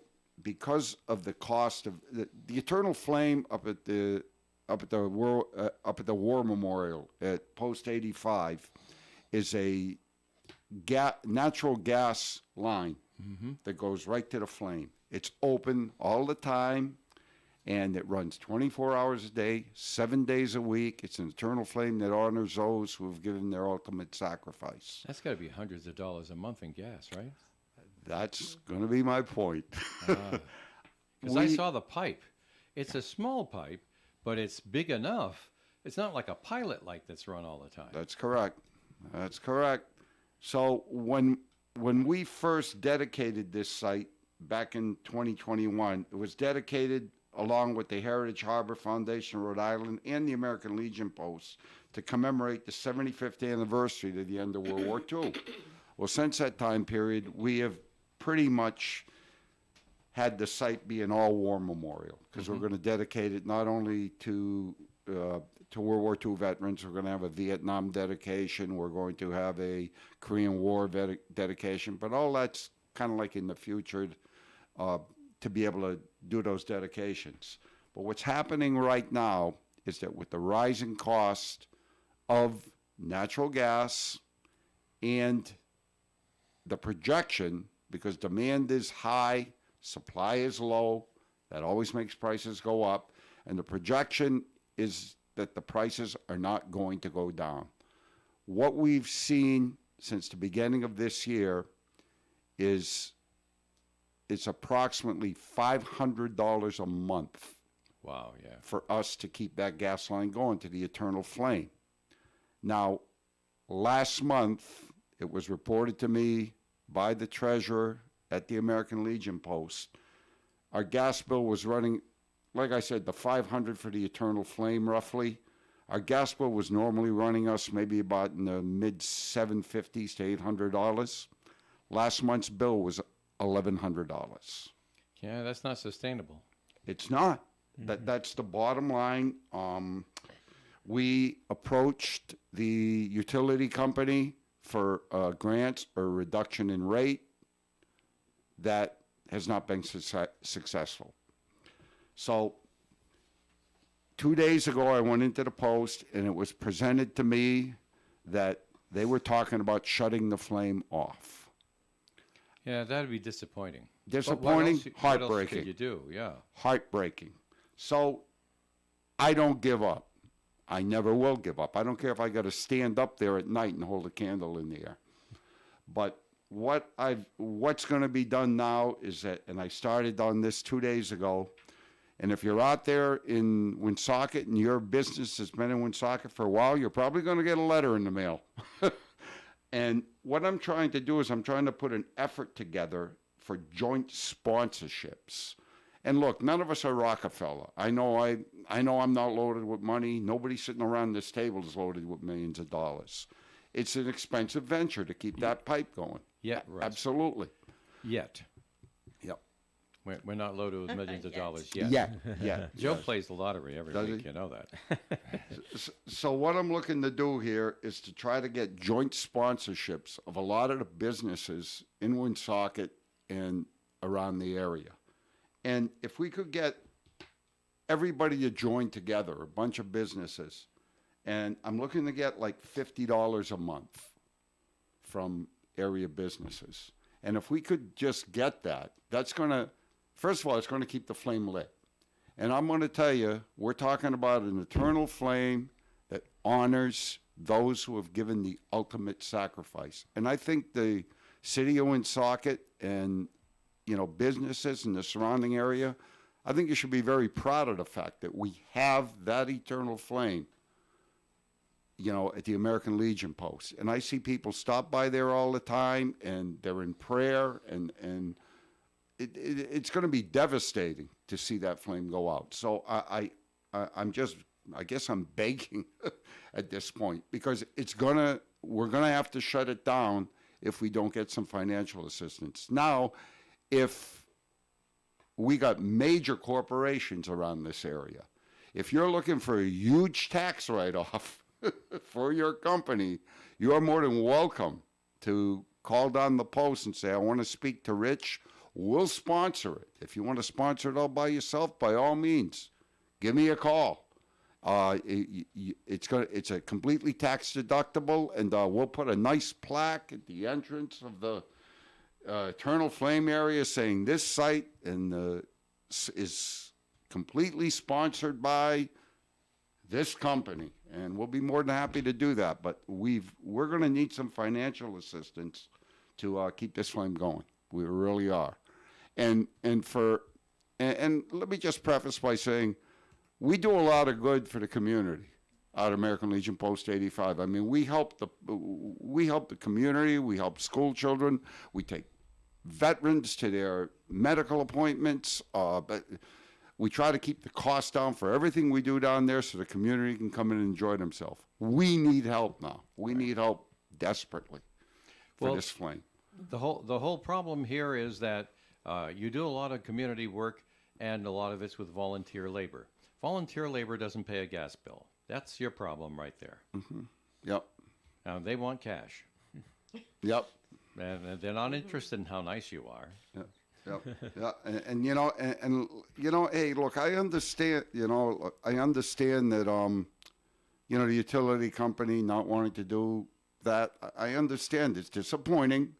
because of the cost of the Eternal Flame up at the War Memorial at Post 85 is a natural gas line that goes right to the flame. It's open all the time, and it runs 24 hours a day, 7 days a week. It's an eternal flame that honors those who have given their ultimate sacrifice. That's got to be hundreds of dollars a month in gas, right? That's going to be my point. Because I saw the pipe. It's a small pipe, but it's big enough. It's not like a pilot light that's run all the time. That's correct. That's correct. So when we first dedicated this site back in 2021, it was dedicated along with the Heritage Harbor Foundation of Rhode Island and the American Legion Post to commemorate the 75th anniversary to the end of World War II. Well, since that time period, we have pretty much had the site be an all-war memorial because we're going to dedicate it not only to World War II veterans. We're going to have a Vietnam dedication. We're going to have a Korean War dedication. But all that's kind of like in the future to be able to do those dedications. But what's happening right now is that with the rising cost of natural gas and the projection, because demand is high, supply is low, that always makes prices go up, and the projection is that the prices are not going to go down. What we've seen since the beginning of this year is it's approximately $500 a month. Wow, yeah. For us to keep that gas line going to the Eternal Flame. Now, last month, it was reported to me by the treasurer at the American Legion Post, our gas bill was running, like I said, the $500 for the Eternal Flame roughly. Our gas bill was normally running us maybe about in the mid $750s to $800. Last month's bill was $1,100. Yeah, that's not sustainable. It's not. That's the bottom line. We approached the utility company for grants or reduction in rate. That has not been successful. So 2 days ago, I went into the Post, and it was presented to me that they were talking about shutting the flame off. Yeah, that'd be disappointing. Disappointing, What else heartbreaking. could you do? Yeah. Heartbreaking. So I don't give up. I never will give up. I don't care if I got to stand up there at night and hold a candle in the air. But what's going to be done now is that, and I started on this 2 days ago, and if you're out there in Woonsocket and your business has been in Woonsocket for a while, you're probably going to get a letter in the mail. And what I'm trying to do is I'm trying to put an effort together for joint sponsorships. And look, none of us are Rockefeller. I know I'm not loaded with money. Nobody sitting around this table is loaded with millions of dollars. It's an expensive venture to keep that pipe going. Yeah, Russ. Absolutely. Yet. Yep. We're not loaded with millions of dollars yet. Yeah. Joe plays the lottery every Does week, he? you know that. So what I'm looking to do here is to try to get joint sponsorships of a lot of the businesses in Woonsocket and around the area. And if we could get everybody to join together, a bunch of businesses, and I'm looking to get like $50 a month from area businesses. And if we could just get that, that's going to, first of all, it's going to keep the flame lit. And I'm going to tell you, we're talking about an eternal flame that honors those who have given the ultimate sacrifice. And I think the city of Woonsocket and, businesses in the surrounding area, I think you should be very proud of the fact that we have that eternal flame, at the American Legion post. And I see people stop by there all the time, and they're in prayer, and it's going to be devastating to see that flame go out. So I guess I'm begging at this point, because we're going to have to shut it down if we don't get some financial assistance. Now, if we got major corporations around this area, if you're looking for a huge tax write-off for your company, you are more than welcome to call down the post and say, I want to speak to Rich. We'll sponsor it. If you want to sponsor it all by yourself, by all means, give me a call. It's a completely tax deductible, and we'll put a nice plaque at the entrance of the Eternal Flame area saying this site is completely sponsored by this company, and we'll be more than happy to do that. But we're going to need some financial assistance to keep this flame going. We really are. And let me just preface by saying we do a lot of good for the community out of American Legion Post 85. I mean, we help the community. We help school children. We take veterans to their medical appointments. But we try to keep the cost down for everything we do down there so the community can come in and enjoy themselves. We need help now. We need help desperately for this flame. The whole problem here is that you do a lot of community work, and a lot of it's with volunteer labor. Volunteer labor doesn't pay a gas bill. That's your problem right there. Mm-hmm. Yep. They want cash. Yep. And they're not interested in how nice you are. Yep. Yep. Yeah. Hey, look, I understand. I understand that. The utility company not wanting to do that. I understand it's disappointing,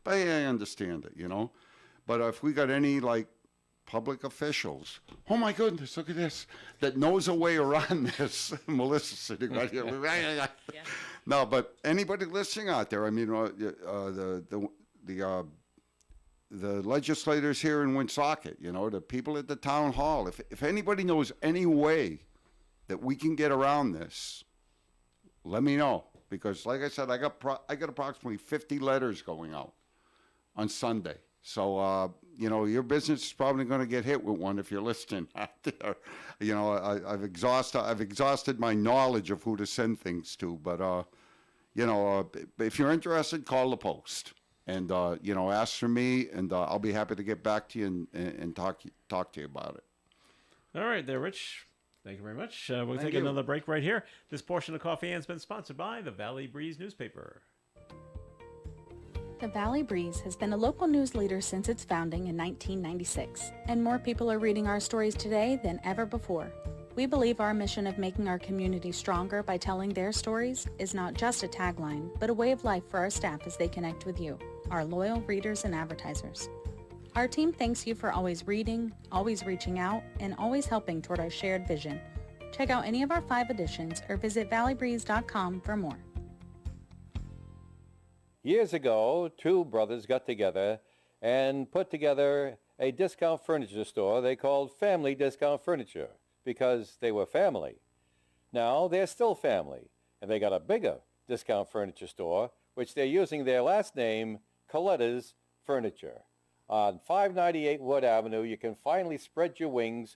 but I understand it. But if we got any public officials, oh my goodness, look at this, that knows a way around this. Melissa's sitting right here. Yeah. No, but anybody listening out there, I mean, the legislators here in Woonsocket, the people at the town hall, if anybody knows any way that we can get around this, let me know. Because like I said, I got approximately 50 letters going out on Sunday. So, your business is probably going to get hit with one if you're listening out there. I've exhausted my knowledge of who to send things to. But, if you're interested, call the post and, ask for me, and I'll be happy to get back to you and talk to you about it. All right there, Rich. Thank you very much. We'll Thank take you. another break right here. This portion of Coffee has been sponsored by the Valley Breeze newspaper. The Valley Breeze has been a local news leader since its founding in 1996, and more people are reading our stories today than ever before. We believe our mission of making our community stronger by telling their stories is not just a tagline, but a way of life for our staff as they connect with you, our loyal readers and advertisers. Our team thanks you for always reading, always reaching out, and always helping toward our shared vision. Check out any of our 5 editions or visit valleybreeze.com for more. Years ago, two brothers got together and put together a discount furniture store they called Family Discount Furniture because they were family. Now they're still family, and they got a bigger discount furniture store, which they're using their last name, Coletta's Furniture. On 598 Wood Avenue, you can finally spread your wings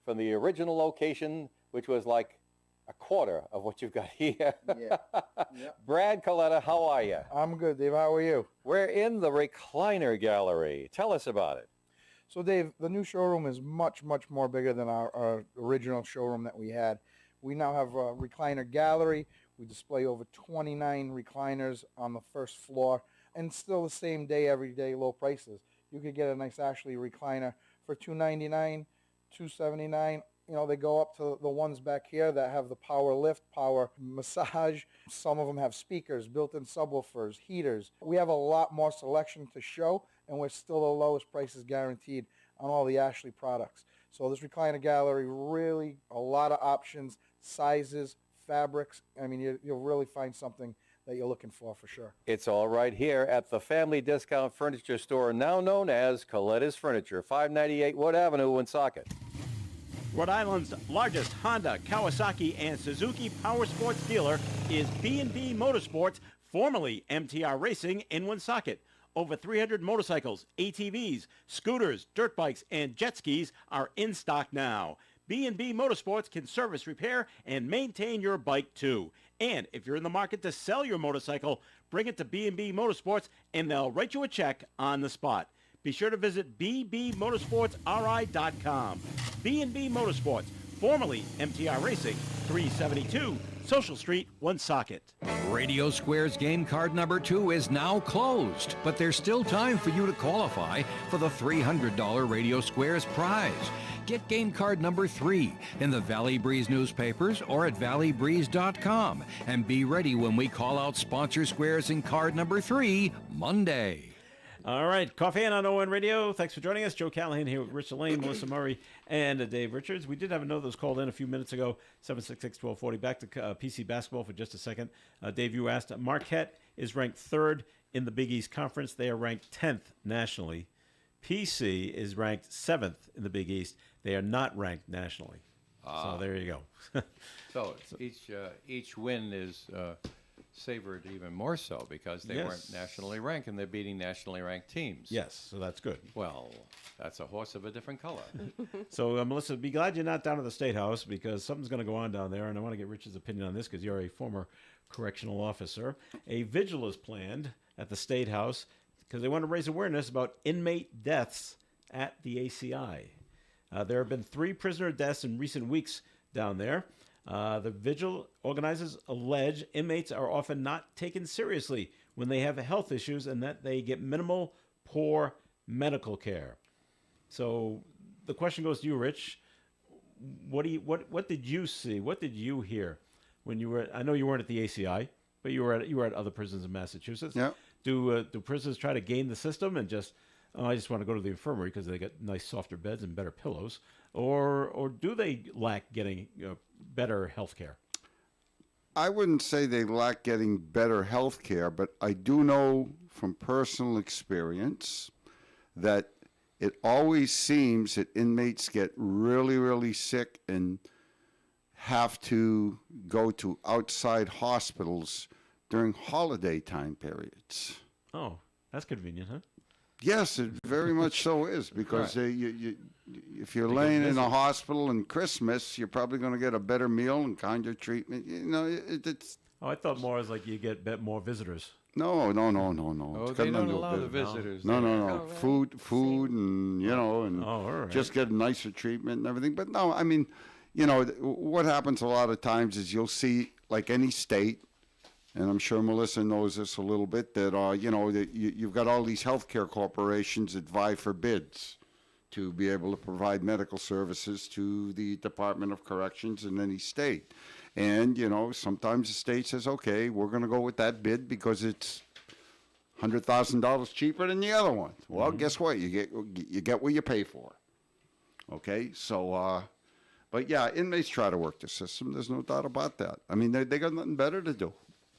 from the original location, which was like a quarter of what you've got here. Yeah. Yep. Brad Coletta, how are you? I'm good, Dave. How are you? We're in the Recliner Gallery. Tell us about it. So, Dave, the new showroom is much, much more bigger than our original showroom that we had. We now have a recliner gallery. We display over 29 recliners on the first floor, and still the same day, every day, low prices. You could get a nice Ashley recliner for $299, $279. You know, they go up to the ones back here that have the power lift, power massage. Some of them have speakers, built-in subwoofers, heaters. We have a lot more selection to show, and we're still the lowest prices guaranteed on all the Ashley products. So this recliner gallery, really a lot of options, sizes, fabrics. I mean, you'll really find something that you're looking for sure. It's all right here at the Family Discount Furniture Store, now known as Coletta's Furniture, 598 Wood Avenue, Woonsocket. Rhode Island's largest Honda, Kawasaki, and Suzuki power sports dealer is B&B Motorsports, formerly MTR Racing in Woonsocket. Over 300 motorcycles, ATVs, scooters, dirt bikes, and jet skis are in stock now. B&B Motorsports can service, repair, and maintain your bike too. And if you're in the market to sell your motorcycle, bring it to B&B Motorsports and they'll write you a check on the spot. Be sure to visit bbmotorsportsri.com. B&B Motorsports, formerly MTR Racing, 372 Social Street, Woonsocket. Radio Square's game card number 2 is now closed, but there's still time for you to qualify for the $300 Radio Squares prize. Get game card number 3 in the Valley Breeze newspapers or at valleybreeze.com, and be ready when we call out sponsor squares in card number 3 Monday. All right, Coffee and on ON Radio. Thanks for joining us. Joe Callahan here with Rich Lane, Melissa Murray, and Dave Richards. We did have another that was called in a few minutes ago, 766-1240. Back to PC basketball for just a second. Dave, you asked. Marquette is ranked 3rd in the Big East Conference. They are ranked 10th nationally. PC is ranked 7th in the Big East. They are not ranked nationally. So there you go. So each win is savored even more so because they weren't nationally ranked and they're beating nationally ranked teams. Yes, so that's good. Well, that's a horse of a different color. So, Melissa, be glad you're not down at the State House because something's going to go on down there, and I want to get Rich's opinion on this because you're a former correctional officer. A vigil is planned at the State House because they want to raise awareness about inmate deaths at the ACI. There have been 3 prisoner deaths in recent weeks down there. The vigil organizers allege inmates are often not taken seriously when they have health issues and that they get minimal, poor medical care. So the question goes to you, Rich. What did you see? What did you hear when you were? I know you weren't at the ACI, but you were at other prisons in Massachusetts. Yeah. Do prisoners try to game the system and just? Oh, I just want to go to the infirmary because they get nice, softer beds and better pillows, or do they lack getting better health care? I wouldn't say they lack getting better health care, but I do know from personal experience that it always seems that inmates get really, really sick and have to go to outside hospitals during holiday time periods. Oh, that's convenient, huh? Yes, it very much so is, because if you're laying in a hospital in Christmas, you're probably going to get a better meal and kinder treatment. You know, it's... Oh, I thought more as like you get more visitors. No. Oh, It's got they nothing don't to do allow with the it. visitors. No. Oh, really? Food, and and all right. just get nicer treatment and everything. But no, I mean, what happens a lot of times is you'll see, like any state, and I'm sure Melissa knows this a little bit, that that you've got all these healthcare corporations that vie for bids to be able to provide medical services to the Department of Corrections in any state. And sometimes the state says, okay, we're going to go with that bid because it's $100,000 cheaper than the other one. Well, guess what? You get what you pay for. Okay, so But yeah, inmates try to work the system. There's no doubt about that. I mean, they got nothing better to do.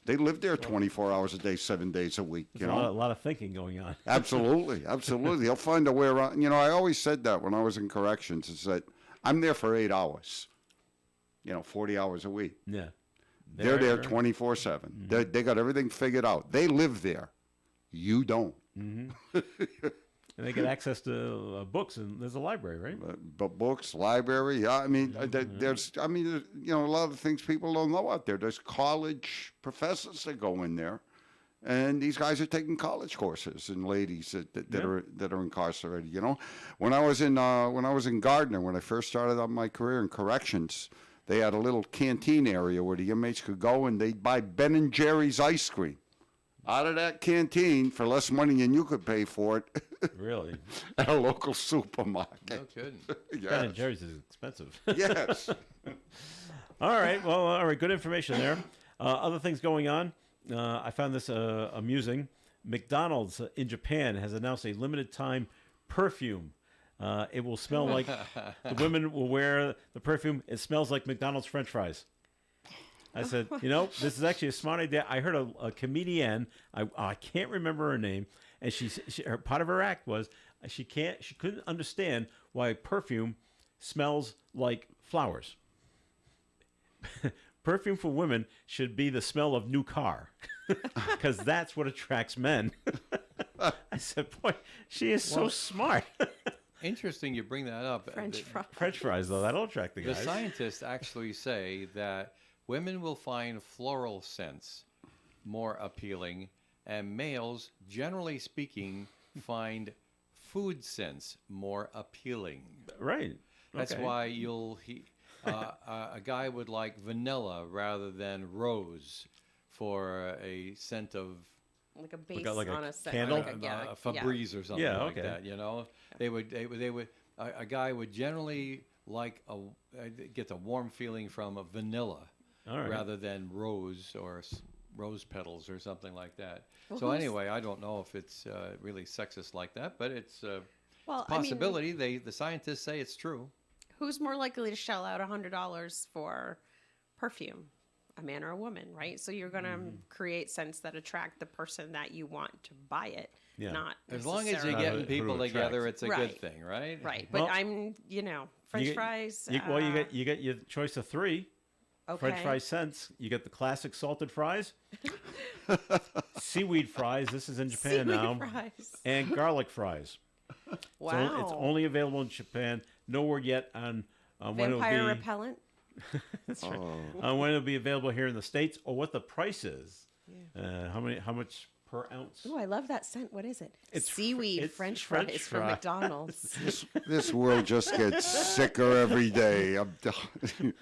They live there 24 hours a day, 7 days a week. You There's know, a lot of thinking going on. absolutely, absolutely. They'll find a way around. You know, I always said that when I was in corrections. Is that I'm there for 8 hours. 40 hours a week. Yeah. They're there 24/7. They got everything figured out. They live there. You don't. And they get access to books, and there's a library, right? But books, library. Yeah, I mean, there's. I mean, a lot of things people don't know out there. There's college professors that go in there, and these guys are taking college courses, and ladies that are incarcerated. When I was in Gardner, when I first started out my career in corrections, they had a little canteen area where the inmates could go and they'd buy Ben and Jerry's ice cream out of that canteen for less money than you could pay for it. Really? At a local supermarket. No kidding. Ben and Jerry's is expensive. Yes. All right. Well, all right. Good information there. Other things going on. I found this amusing. McDonald's in Japan has announced a limited time perfume. It will smell like the women will wear the perfume. It smells like McDonald's French fries. I said, this is actually a smart idea. I heard a comedian. I can't remember her name, and her part of her act was she couldn't understand why perfume smells like flowers. Perfume for women should be the smell of new car, because that's what attracts men. I said, boy, she is so smart. Interesting you bring that up. French fries. French fries, though, that'll attract the The guys. scientists actually say that women will find floral scents more appealing, and males, generally speaking, find food scents more appealing. Right. That's Okay. why a guy would like vanilla rather than rose for a scent of Like a base like a on a set. candle? Like a Febreze or something Yeah, like okay. that. They would a guy would generally like get the warm feeling from a vanilla All right. rather than rose or rose petals or something like that. Well, So who's- anyway, I don't know if it's really sexist like that, but it's a Well, I mean, possibility. The scientists say it's true. who's more likely to shell out $100 for perfume? A man or a woman, right? So you're going to create scents that attract the person that you want to buy it, Yeah. not As long as you're necessarily- getting Who people attracts. together, it's a Right. good thing, right? Right, but Well, I'm, French You get- fries. You get your choice of 3 French okay. fry scents. You get the classic salted fries, seaweed fries. This is in Japan Seaweed now, fries. and garlic fries. Wow. It's only available in Japan. No word yet on when Vampire it'll be repellent. on when it'll be available here in the States, or what the price is. How much per ounce? Oh, I love that scent. What is it? It's Seaweed it's French French fries from fry. McDonald's. This world just gets sicker every day. I'm telling you.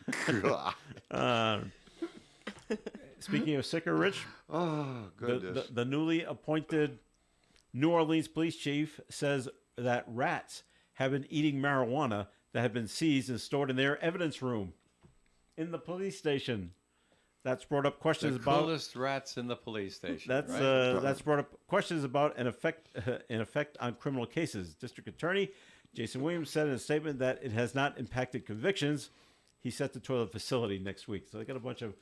Speaking of sicker, Rich, Oh, goodness. the newly appointed New Orleans police chief says that rats have been eating marijuana that had been seized and stored in their evidence room in the police station. That's brought up questions The about. coolest rats in the police station. That's right? that's brought up questions about an effect on criminal cases. District Attorney Jason Williams said in a statement that it has not impacted convictions. He's set to tour the facility next week, so they got a bunch of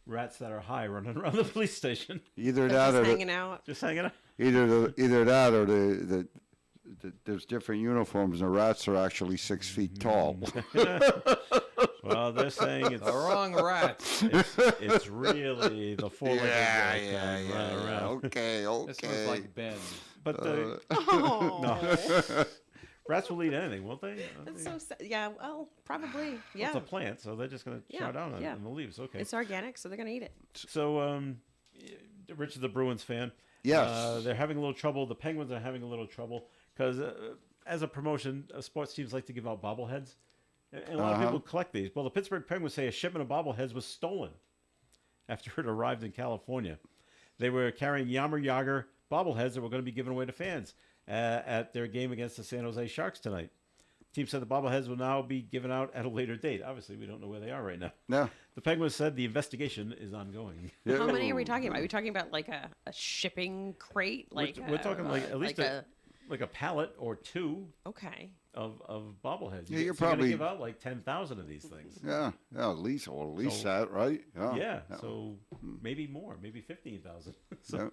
rats that are high running around the police station, Either They're that just or hanging out. just hanging out. either that or there's different uniforms and the rats are actually 6 feet tall. Well, they're saying it's The wrong rats. it's really the four-legged rat kind running around. Okay, This one's okay. like Ben. But Oh, rats will eat anything, won't they? that's so sad. Yeah, well, probably. Yeah. It's a plant, so they're just going to Yeah, chow down yeah. on the leaves. Okay. It's organic, so they're going to eat it. So, Rich is a Bruins fan. Yes. They're having a little trouble. The Penguins are having a little trouble because, as a promotion, sports teams like to give out bobbleheads. And a lot of people collect these. Well, the Pittsburgh Penguins say a shipment of bobbleheads was stolen after it arrived in California. They were carrying Yammer Yager bobbleheads that were going to be given away to fans at their game against the San Jose Sharks tonight. The team said the bobbleheads will now be given out at a later date. Obviously, we don't know where they are right now. No. The Penguins said the investigation is ongoing. How many are we talking about? Are we talking about like a shipping crate? Like we're talking like at least like a pallet or two Okay. of bobbleheads. Yeah, you're so you're gonna probably- give out like 10,000 of these things. Yeah, at least So- that, right? Yeah, so maybe more, maybe 15,000. So Yeah.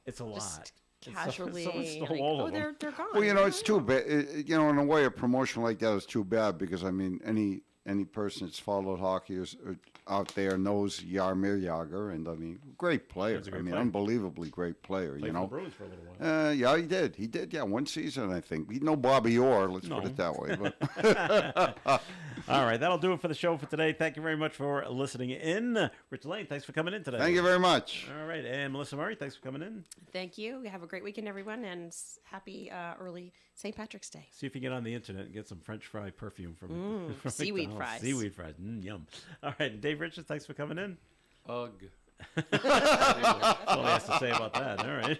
it's a lot. Just And casually. someone stole like, all oh, of them. they're gone. Well, it's too bad. In a way, a promotion like that is too bad because any person that's followed hockey out there knows Jaromir Jagr, and great player. He's a great player. Unbelievably great player. Played for the Bruins for a little while. Yeah, he did. He did. Yeah, one season I think. He no Bobby Orr. Let's No. put it that way. But All right, that'll do it for the show for today. Thank you very much for listening in. Rich Lane, thanks for coming in today. thank you very much. All right, and Melissa Murray, thanks for coming in. Thank you. Have a great weekend, everyone, and happy early St. Patrick's Day. See if you get on the internet and get some French fry perfume from, from seaweed McDonald's. fries. Seaweed fries, yum. All right, and Dave Richards, thanks for coming in. Ugh. That's all he has to say about that. All right.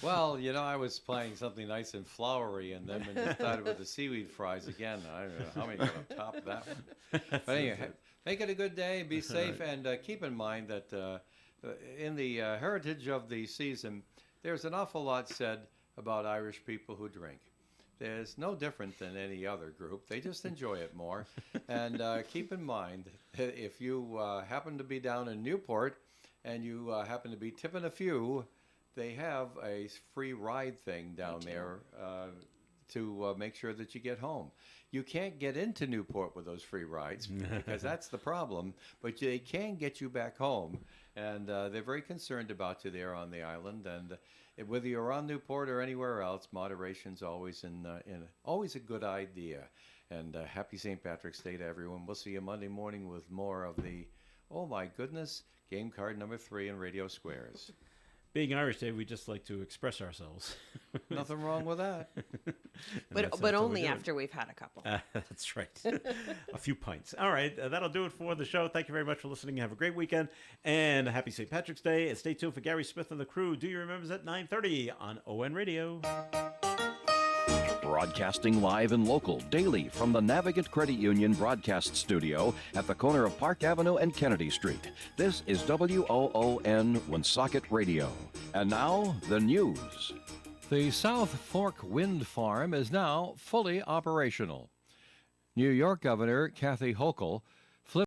Well, I was playing something nice and flowery, and then when you started with the seaweed fries again, I don't know how many going to top that one. But anyway, make it a good day, be safe, and keep in mind that in the heritage of the season, there's an awful lot said about Irish people who drink. There's no different than any other group. They just enjoy it more. And keep in mind, that if you happen to be down in Newport and you happen to be tipping a few, they have a free ride thing down there to make sure that you get home. You can't get into Newport with those free rides because that's the problem, but they can get you back home. And they're very concerned about you there on the island. And whether you're on Newport or anywhere else, moderation's always always a good idea. And happy St. Patrick's Day to everyone. We'll see you Monday morning with more of the, oh my goodness, game card number 3 in Radio Squares. Being Irish, Dave, we just like to express ourselves. Nothing wrong with that. But only after we've had a couple. That's right. A few pints. All right, that'll do it for the show. Thank you very much for listening. Have a great weekend, and happy St. Patrick's Day. And stay tuned for Gary Smith and the crew. Do you remember at 9:30 on ON Radio? Broadcasting live and local daily from the Navigant Credit Union broadcast studio at the corner of Park Avenue and Kennedy Street. This is WOON Woonsocket Radio. And now, the news. The South Fork Wind Farm is now fully operational. New York Governor Kathy Hochul